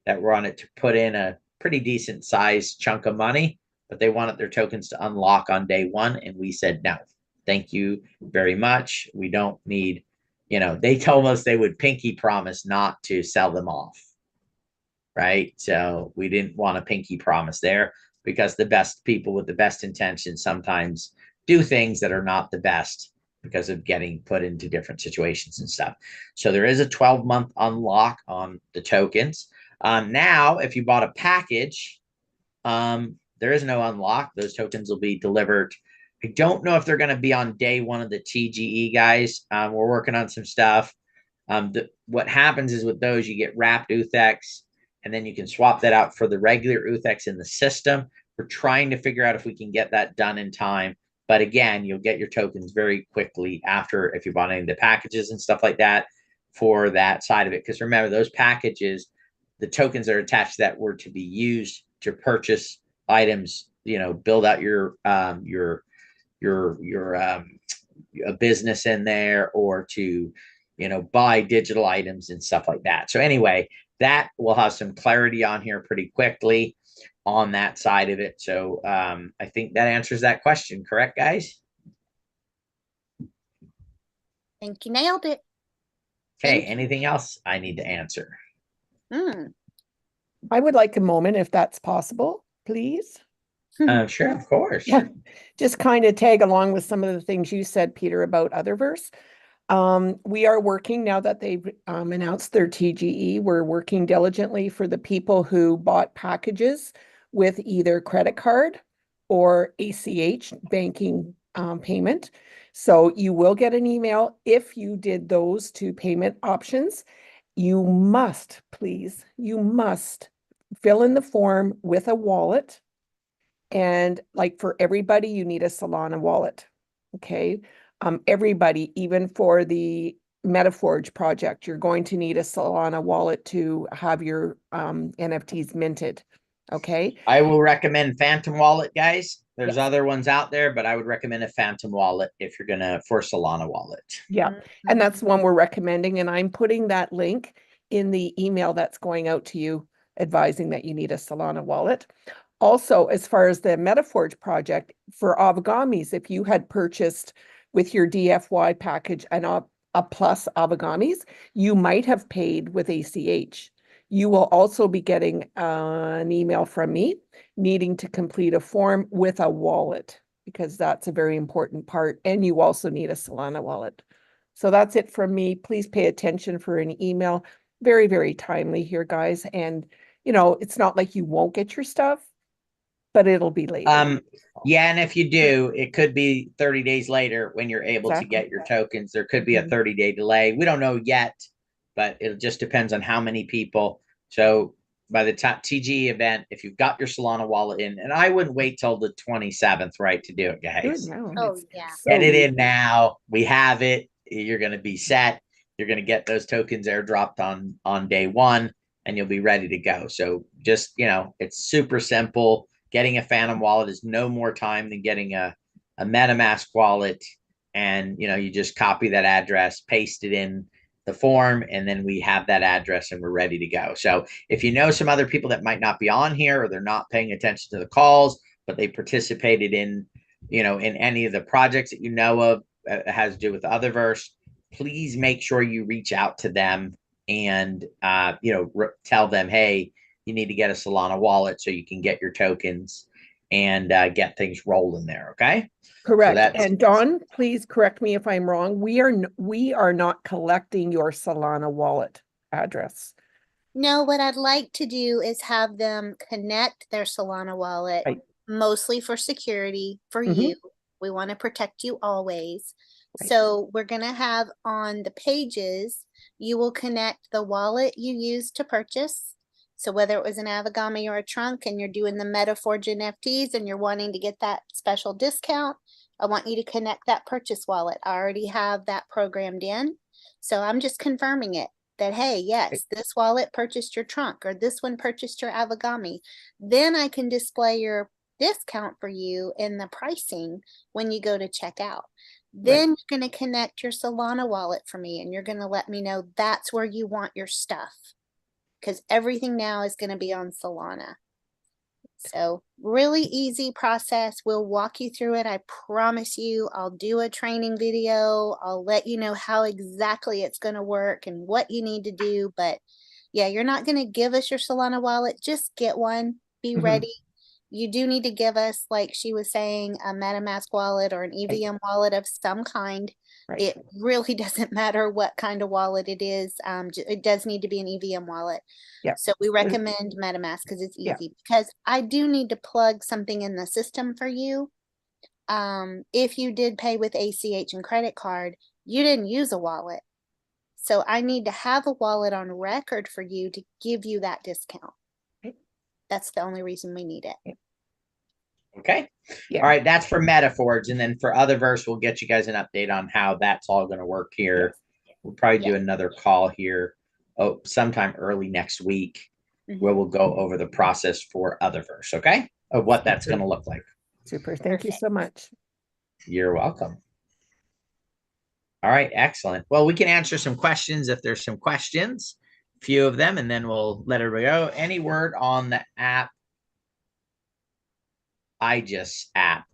that were on it to put in a pretty decent sized chunk of money, but they wanted their tokens to unlock on day one. And we said, no, thank you very much. We don't need, they told us they would pinky promise not to sell them off. Right. So we didn't want a pinky promise there because the best people with the best intentions sometimes do things that are not the best because of getting put into different situations and stuff. So there is a 12-month unlock on the tokens. Now, if you bought a package, there is no unlock. Those tokens will be delivered. I don't know if they're going to be on day one of the TGE, guys. We're working on some stuff. What happens is with those, you get wrapped Uthex, and then you can swap that out for the regular Uthex in the system. We're trying to figure out if we can get that done in time. But again, you'll get your tokens very quickly after if you bought any of the packages and stuff like that for that side of it. Because remember, those packages, the tokens that are attached to that were to be used to purchase items, build out your a business in there, or to, buy digital items and stuff like that. So anyway, that will have some clarity on here pretty quickly on that side of it. So I think that answers that question. Correct, guys? I think you nailed it. Okay. Anything else I need to answer? I would like a moment, if that's possible, please. Sure, of course. Yeah, just kind of tag along with some of the things you said, Peter, about Otherverse. We are working now that they've announced their TGE. We're working diligently for the people who bought packages with either credit card or ACH banking payment. So you will get an email if you did those two payment options. You must, please, fill in the form with a wallet. And like for everybody, you need a Solana wallet. Okay. Everybody, even for the MetaForge project, you're going to need a Solana wallet to have your NFTs minted. Okay. I will recommend Phantom Wallet, guys. There's other ones out there, but I would recommend a Phantom Wallet if you're for Solana wallet. Yeah. And that's one we're recommending. And I'm putting that link in the email that's going out to you, advising that you need a Solana wallet. Also, as far as the MetaForge project, for Avagamis, if you had purchased with your DFY package and a plus Avagamis, you might have paid with ACH. You will also be getting an email from me needing to complete a form with a wallet, because that's a very important part. And you also need a Solana wallet. So that's it from me. Please pay attention for an email. Very, very timely here, guys. And, it's not like you won't get your stuff, but it'll be later. Yeah, and if you do, it could be 30 days later when you're able to get your tokens. There could be a 30-day delay. We don't know yet, but it just depends on how many people. So by the top TG event, if you've got your Solana wallet in, and I wouldn't wait till the 27th, right, to do it, guys. Oh, yeah. Get it in now. We have it. You're going to be set. You're going to get those tokens airdropped on day one. and you'll be ready to go. So just, it's super simple. Getting a Phantom wallet is no more time than getting a MetaMask wallet. And, you just copy that address, paste it in the form, and then we have that address and we're ready to go. So if you know some other people that might not be on here, or they're not paying attention to the calls, but they participated in, in any of the projects that of, has to do with Otherverse, please make sure you reach out to them and, tell them, hey, you need to get a Solana wallet so you can get your tokens and get things rolling there. Okay. Correct. So and Dawn, please correct me if I'm wrong. We are not collecting your Solana wallet address. No, what I'd like to do is have them connect their Solana wallet, right. Mostly for security for you. We want to protect you always. Right. So we're going to have on the pages, you will connect the wallet you used to purchase. So whether it was an Avigami or a trunk and you're doing the MetaForge NFTs and you're wanting to get that special discount, I want you to connect that purchase wallet. I already have that programmed in. So I'm just confirming it that, hey, yes, this wallet purchased your trunk or this one purchased your Avigami. Then I can display your discount for you in the pricing when you go to check out. Then you're going to connect your Solana wallet for me and you're going to let me know that's where you want your stuff, because everything now is going to be on Solana. So really easy process. We'll walk you through it. I promise you, I'll do a training video. I'll let you know how exactly it's going to work and what you need to do. But yeah, you're not going to give us your Solana wallet. Just get one. Be ready. You do need to give us, like she was saying, a MetaMask wallet or an EVM wallet of some kind. It really doesn't matter what kind of wallet it is. It does need to be an EVM wallet. So we recommend MetaMask because it's easy. Because I do need to plug something in the system for you. If you did pay with ACH and credit card, you didn't use a wallet. So I need to have a wallet on record for you to give you that discount. That's the only reason we need it. Okay. All right. That's for MetaForge. And then for Otherverse, we'll get you guys an update on how that's all going to work here. We'll probably do another call here sometime early next week where we'll go over the process for Otherverse. Okay. Of what that's going to look like. Super. Thank you so much. You're welcome. All right. Excellent. Well, we can answer some questions if there's some questions, a few of them, and then we'll let everybody go. Any word on the app? Aegis app.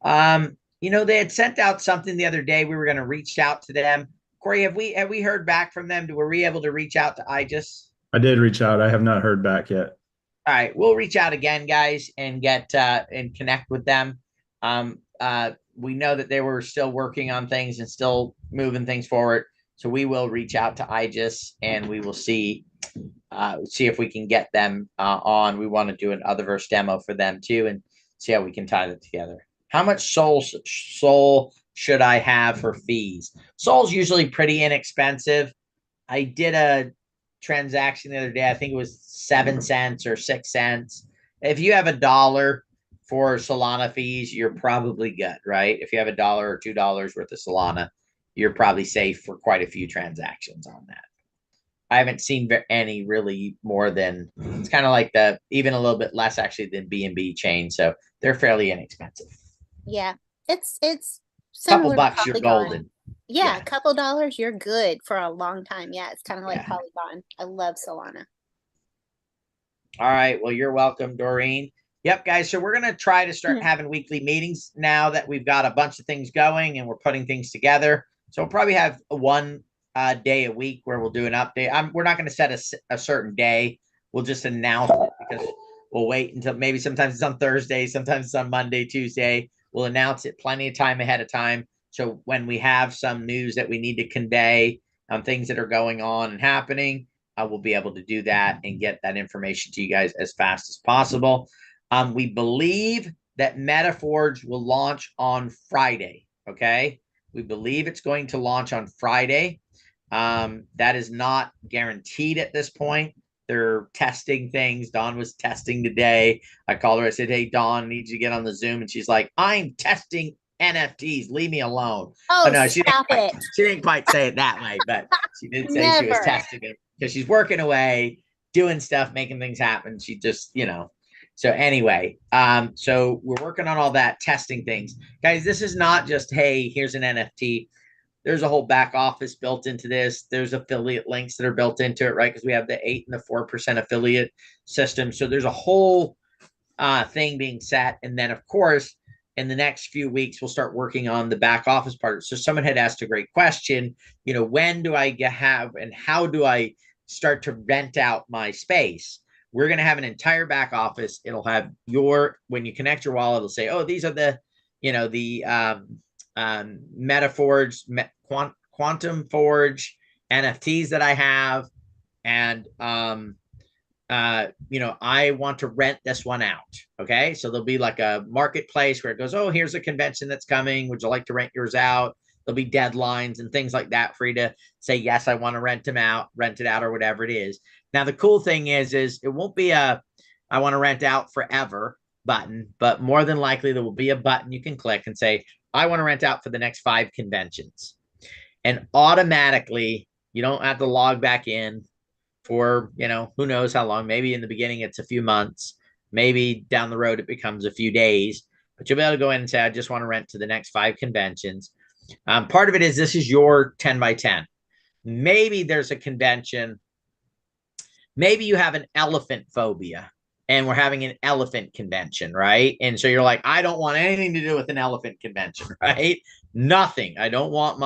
They had sent out something the other day. We were going to reach out to them. Corey, have we heard back from them? Were we able to reach out to Aegis? I did reach out. I have not heard back yet. All right, we'll reach out again, guys, and get and connect with them. We know that they were still working on things and still moving things forward, so we will reach out to Aegis and we will see if we can get them on. We want to do an Otherverse demo for them too, and see how we can tie that together. How much Sol should I have for fees? Sol's usually pretty inexpensive. I did a transaction the other day. I think it was 7 cents or 6 cents. If you have $1 for Solana fees, you're probably good, right? If you have $1 or $2 worth of Solana, you're probably safe for quite a few transactions on that. I haven't seen any really more than, it's kind of like even a little bit less actually than BNB chain. So they're fairly inexpensive. Yeah, it's similar. $2, you're golden. Yeah, a couple dollars, you're good for a long time. Yeah, it's kind of like Polygon. I love Solana. All right. Well, you're welcome, Doreen. Yep, guys. So we're going to try to start having weekly meetings now that we've got a bunch of things going and we're putting things together. So we'll probably have one day a week where we'll do an update. We're not going to set a certain day. We'll just announce it because we'll wait until maybe sometimes it's on Thursday, sometimes it's on Monday, Tuesday. We'll announce it plenty of time ahead of time. So when we have some news that we need to convey on things that are going on and happening, we'll be able to do that and get that information to you guys as fast as possible. We believe that MetaForge will launch on Friday. Okay. We believe it's going to launch on Friday. That is not guaranteed at this point. They're testing things. Dawn was testing today. I called her. I said, hey, Dawn, I need you to get on the Zoom. And she's like, I'm testing NFTs. Leave me alone. Oh, no, she didn't quite say it that way, but she did say she was testing it because she's working away doing stuff, making things happen. She just, so anyway, so we're working on all that, testing things. Guys, this is not just, hey, here's an NFT. There's a whole back office built into this. There's affiliate links that are built into it, right? Because we have the 8 and the 4% affiliate system. So there's a whole thing being set. And then, of course, in the next few weeks, we'll start working on the back office part. So someone had asked a great question, when do I have and how do I start to rent out my space? We're going to have an entire back office. It'll have when you connect your wallet, it'll say, oh, these are the, MetaForge, Quantum Forge NFTs that I have. And, I want to rent this one out. Okay. So there'll be like a marketplace where it goes, oh, here's a convention that's coming. Would you like to rent yours out? There'll be deadlines and things like that for you to say, yes, I want to rent it out or whatever it is. Now, the cool thing is it won't be I want to rent out forever button, but more than likely there will be a button you can click and say, I want to rent out for the next 5 conventions. And automatically, you don't have to log back in for, who knows how long. Maybe in the beginning, it's a few months. Maybe down the road, it becomes a few days. But you'll be able to go in and say, I just want to rent to the next 5 conventions. Part of it is this is your 10 by 10. Maybe there's a convention. Maybe you have an elephant phobia and we're having an elephant convention, right? And so you're like, I don't want anything to do with an elephant convention, right? Nothing. I don't want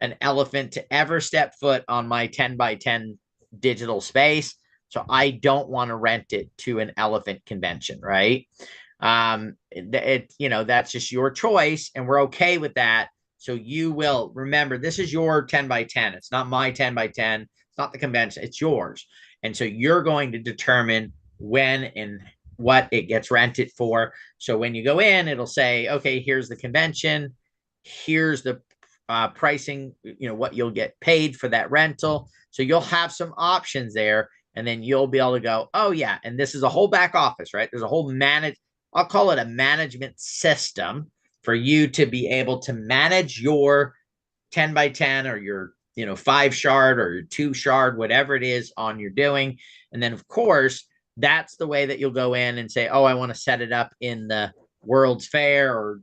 an elephant to ever step foot on my 10 by 10 digital space. So I don't want to rent it to an elephant convention, right? That's just your choice and we're okay with that. So you will remember, this is your 10 by 10. It's not my 10 by 10. It's not the convention. It's yours. And so you're going to determine when and what it gets rented for. So when you go in, it'll say, okay, here's the convention. Here's the pricing, what you'll get paid for that rental. So you'll have some options there. And then you'll be able to go, oh, yeah. And this is a whole back office, right? There's a whole I'll call it a management system for you to be able to manage your 10 by 10 or your 5 shard or your 2 shard, whatever it is on you're doing. And then, of course, that's the way that you'll go in and say, oh, I want to set it up in the World's Fair or,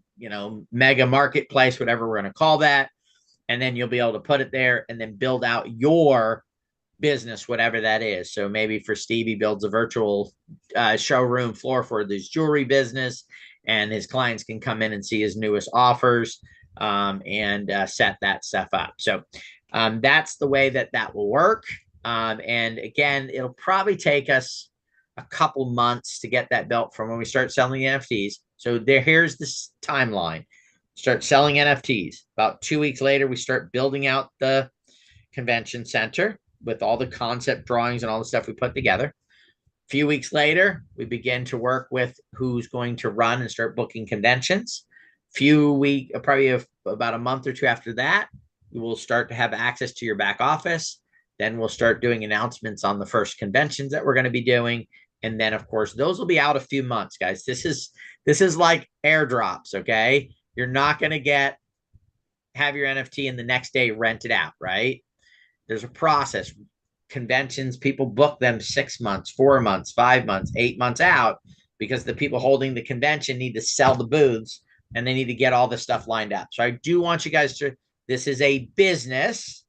mega marketplace, whatever we're going to call that. And then you'll be able to put it there and then build out your business, whatever that is. So maybe for Steve, he builds a virtual showroom floor for his jewelry business, and his clients can come in and see his newest offers and set that stuff up. So that's the way that will work. And again, it'll probably take us a couple months to get that built from when we start selling NFTs. So here's this timeline. Start selling NFTs. About 2 weeks later, we start building out the convention center with all the concept drawings and all the stuff we put together. A few weeks later, we begin to work with who's going to run and start booking conventions. Probably about a month or 2 after that, we will start to have access to your back office. Then we'll start doing announcements on the first conventions that we're going to be doing. And then, of course, those will be out a few months, guys. This is like airdrops, okay? You're not going to have your NFT and the next day rent it out, right? There's a process. Conventions, people book them 6 months, 4 months, 5 months, 8 months out because the people holding the convention need to sell the booths and they need to get all this stuff lined up. So I do want you guys this is a business,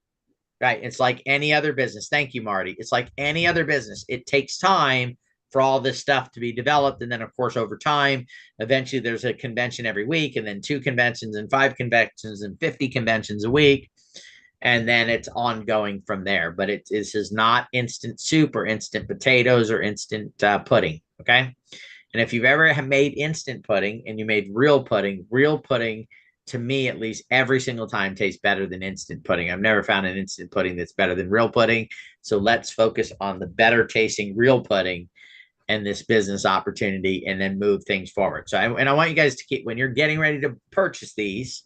right? It's like any other business. Thank you, Marty. It's like any other business. It takes time for all this stuff to be developed. And then, of course, over time, eventually there's a convention every week and then 2 conventions and 5 conventions and 50 conventions a week. And then it's ongoing from there. But this is not instant soup or instant potatoes or instant pudding, okay? And if you've ever made instant pudding and you made real pudding, to me, at least, every single time tastes better than instant pudding. I've never found an instant pudding that's better than real pudding. So let's focus on the better tasting real pudding and this business opportunity and then move things forward. So, I want you guys to keep, when you're getting ready to purchase these,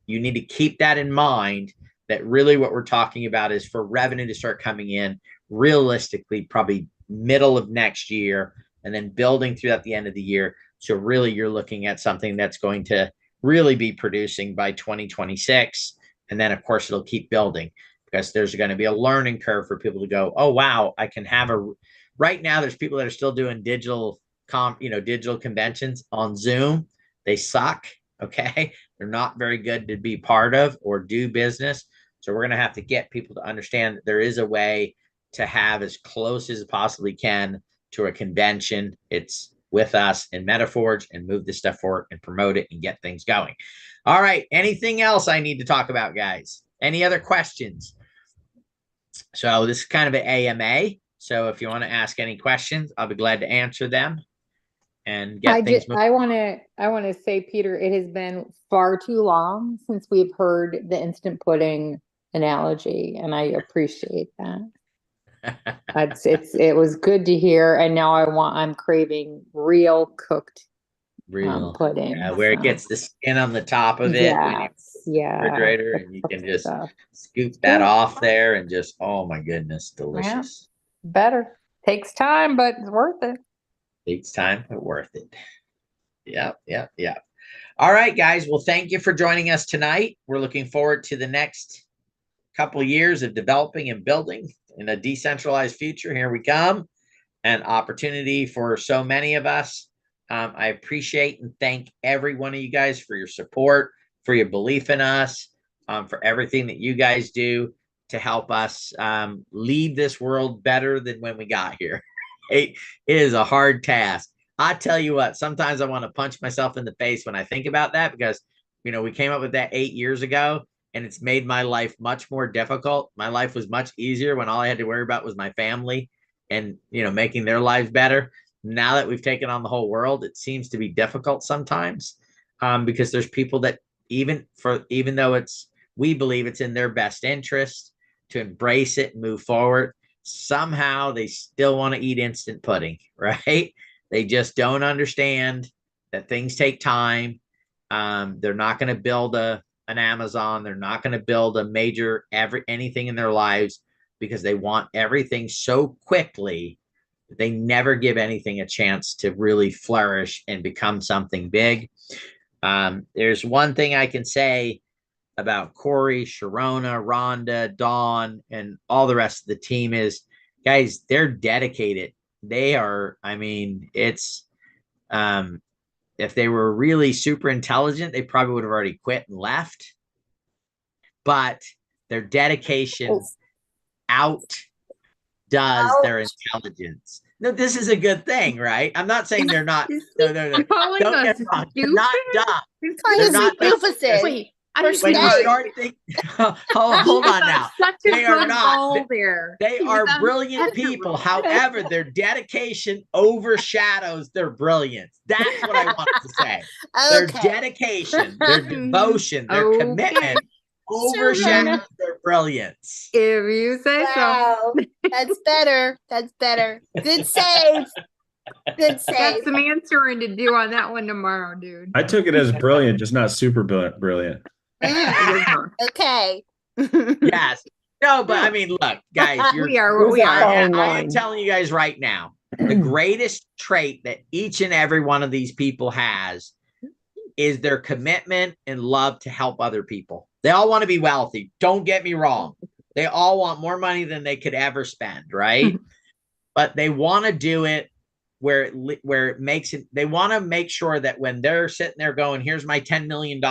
you need to keep that in mind, that really what we're talking about is for revenue to start coming in realistically, probably middle of next year, and then building throughout the end of the year. So really you're looking at something that's going to really be producing by 2026. And then of course it'll keep building. because there's going to be a learning curve for people to go, oh, wow, I can have a, right now, there's people that are still doing digital digital conventions on Zoom. They suck. Okay. They're not very good to be part of or do business. So we're going to have to get people to understand that there is a way to have as close as possibly can to a convention. It's with us in Metaforge, and move this stuff forward and promote it and get things going. All right. Anything else I need to talk about, guys? Any other questions? So this is kind of an AMA. So if you want to ask any questions, I'll be glad to answer them and get things moving. I want to say, Peter, it has been far too long since we've heard the instant pudding analogy, and I appreciate that. It was good to hear, and now I'm craving real cooked pudding. Yeah, where it gets the skin on the top of it. Refrigerator, and you can just scoop that off there and just, oh my goodness, delicious. Yeah, better. Takes time, but it's worth it. Takes time, but worth it. Yep. All right, guys. Well, thank you for joining us tonight. We're looking forward to the next couple of years of developing and building in a decentralized future. Here we come. An opportunity for so many of us. I appreciate and thank every one of you guys for your support, for your belief in us, for everything that you guys do to help us leave this world better than when we got here. It is a hard task. I tell you what, sometimes I want to punch myself in the face when I think about that, because, we came up with that 8 years ago, and it's made my life much more difficult. My life was much easier when all I had to worry about was my family and, making their lives better. Now that we've taken on the whole world, it seems to be difficult sometimes, because there's people that even though we believe it's in their best interest to embrace it and move forward, somehow they still want to eat instant pudding, right? They just don't understand that things take time. They're not going to build an Amazon. They're not going to build a major anything in their lives because they want everything so quickly. They never give anything a chance to really flourish and become something big. There's one thing I can say about Corey, Sharona, Rhonda, Dawn, and all the rest of the team is, guys, they're dedicated. They are, it's, if they were really super intelligent, they probably would have already quit and left. But their dedication outdoes their intelligence. No, this is a good thing, right? I'm not saying they're not. No. Don't get wrong. They're not dumb. They're not doofuses. Wait, when you start thinking, hold on now. They are not. They are brilliant people. However, their dedication overshadows their brilliance. That's what I wanted to say. Their dedication, their devotion, their commitment overshadows their brilliance. If you say so. That's better. That's better. Good save. Good save. Got some answering to do on that one tomorrow, dude. I took it as brilliant, just not super brilliant. Okay. Yes. No, but look, guys, we are. I'm telling you guys right now, the greatest trait that each and every one of these people has is their commitment and love to help other people. They all want to be wealthy. Don't get me wrong. They all want more money than they could ever spend, right? But they want to do it where it makes it. They want to make sure that when they're sitting there going, here's my $10 million,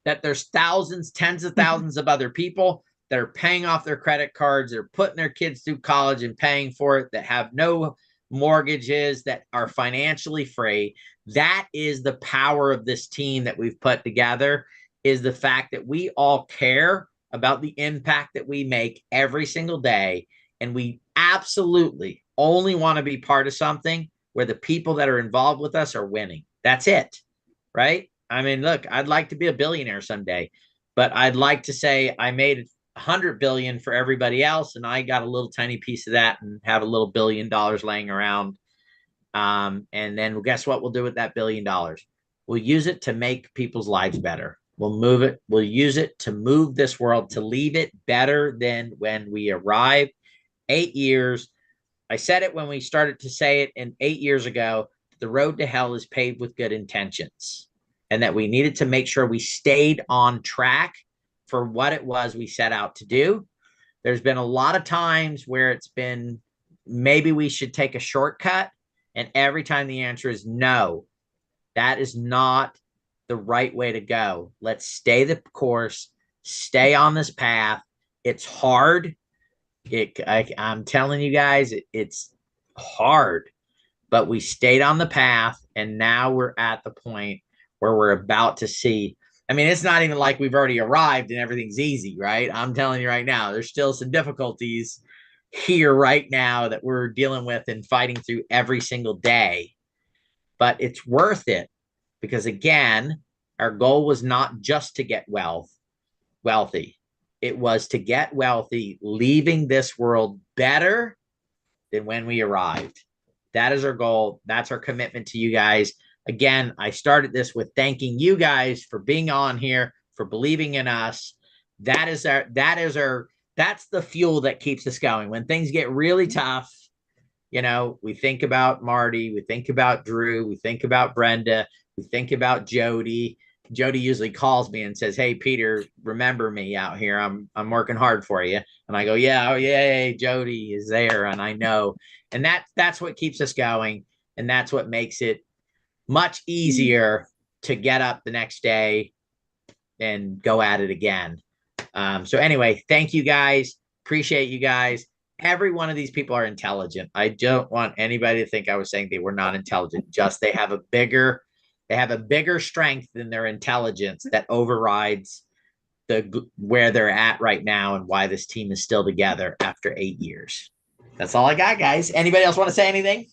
that there's thousands, tens of thousands of other people that are paying off their credit cards, they're putting their kids through college and paying for it, that have no mortgages, that are financially free. That is the power of this team that we've put together, is the fact that we all care about the impact that we make every single day. And we absolutely only want to be part of something where the people that are involved with us are winning. That's it, right? Look, I'd like to be a billionaire someday, but I'd like to say I made 100 billion for everybody else, and I got a little tiny piece of that and have a little $1 billion laying around. And then guess what we'll do with that $1 billion? We'll use it to make people's lives better. We'll move it. We'll use it to move this world, to leave it better than when we arrived. 8 years. I said it when we started to say it, and 8 years ago, the road to hell is paved with good intentions, and that we needed to make sure we stayed on track for what it was we set out to do. There's been a lot of times where it's been, maybe we should take a shortcut. And every time the answer is no, that is not the right way to go. Let's stay the course, stay on this path. It's hard. I'm telling you guys, it's hard, but we stayed on the path, and now we're at the point where we're about to see. I mean, it's not even like we've already arrived and everything's easy, right? I'm telling you right now, there's still some difficulties here right now that we're dealing with and fighting through every single day, but it's worth it, because again, our goal was not just to get wealthy. It was to get wealthy, leaving this world better than when we arrived. That is our goal. That's our commitment to you guys. Again, I started this with thanking you guys for being on here, for believing in us. That's the fuel that keeps us going. When things get really tough, you know, we think about Marty, we think about Drew, we think about Brenda, we think about Jody. Jody usually calls me and says, "Hey, Peter, remember me out here. I'm working hard for you." And I go, "Yeah, oh yeah, Jody is there, and I know." And that's what keeps us going, and that's what makes it much easier to get up the next day and go at it again. So anyway, thank you guys. Appreciate you guys. Every one of these people are intelligent. I don't want anybody to think I was saying they were not intelligent. Just they have a bigger strength than their intelligence that overrides where they're at right now and why this team is still together after 8 years. That's all I got, guys. Anybody else want to say anything?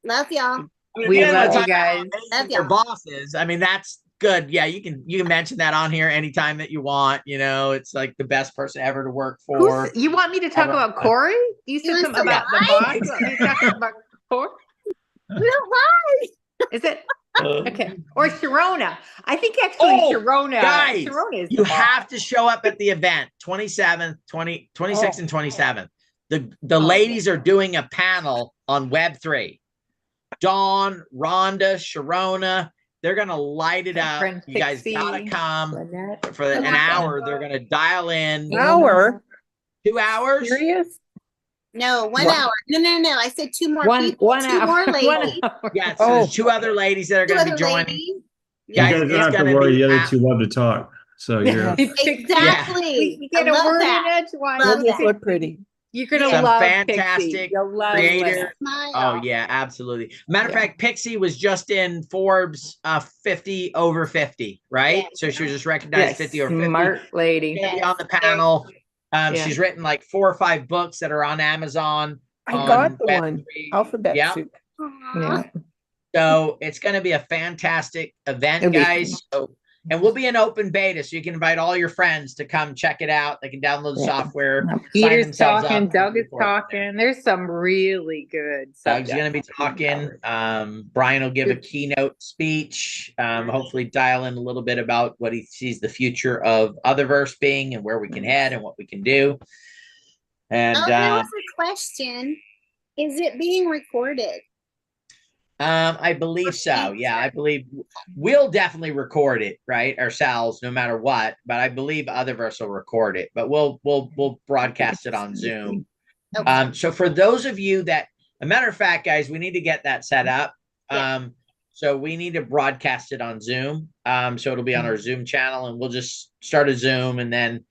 Love y'all. We love you guys. Your bosses. I mean, that's good. Yeah, you can mention that on here anytime that you want. You know, it's like the best person ever to work for. You want me to talk about Corey? You said something about the boss. You want me to talk about Corey? Is it? Okay. Or Sharona. I think actually Sharona. Guys, Sharona is you have to show up at the event 26th and 27th. The ladies are doing a panel on Web3. Dawn, Rhonda, Sharona, they're going to light it up. You guys got to come for an hour. They're going to dial in. An hour? 2 hours? Serious? No, 1 hour. No. I said two more people. One two hour. more ladies. Yeah, so there's 2 other ladies that are going to be joining. Yeah, You guys don't have to worry. The other two love to talk. So you're exactly. We get a word in edgewise. Love Just that. look pretty. You're gonna Some love fantastic Pixie. You'll love creator. Smile. Oh yeah, absolutely. Matter of fact, Pixie was just in Forbes 50 over 50, right? Yes. So she was just recognized 50 over 50. Smart lady. She's gonna be on the panel. She's written like 4 or 5 books that are on Amazon. I got the one. Alphabet Soup. Yeah. So it's going to be a fantastic event, guys. So, and we'll be in open beta, so you can invite all your friends to come check it out. They can download the software. Peter's talking. Doug is talking. There's some really good stuff. Doug's going to be talking. Brian will give a keynote speech. Hopefully dial in a little bit about what he sees the future of Otherverse being and where we can head and what we can do. And there was a question. Is it being recorded? I believe so. Yeah, I believe we'll definitely record it, right, ourselves, no matter what. But I believe Otherverse will record it. But we'll broadcast it on Zoom. Okay. So for those of you that, a matter of fact, guys, we need to get that set up. So we need to broadcast it on Zoom. So it'll be on our Zoom channel, and we'll just start a Zoom, and then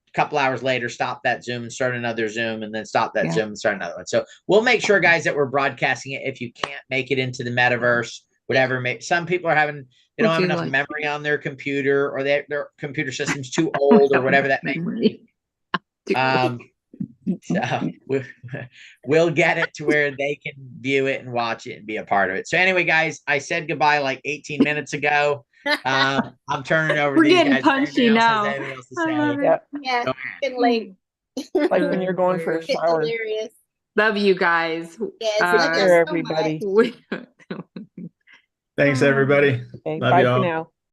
a couple hours later, stop that Zoom and start another Zoom, and then stop that Zoom and start another one. So we'll make sure, guys, that we're broadcasting it. If you can't make it into the metaverse, whatever, some people are having, they don't have enough memory on their computer, or their computer system's too old, or whatever that may be. So we'll get it to where they can view it and watch it and be a part of it. So anyway, guys, I said goodbye like 18 minutes ago. I'm turning it over to these guys. We're getting punchy now. Yeah, getting late. Like when you're going for a shower. Hilarious. Love you guys. Yes, Take love you care, so everybody. much. Thanks, everybody. Okay, Love bye y'all. for now.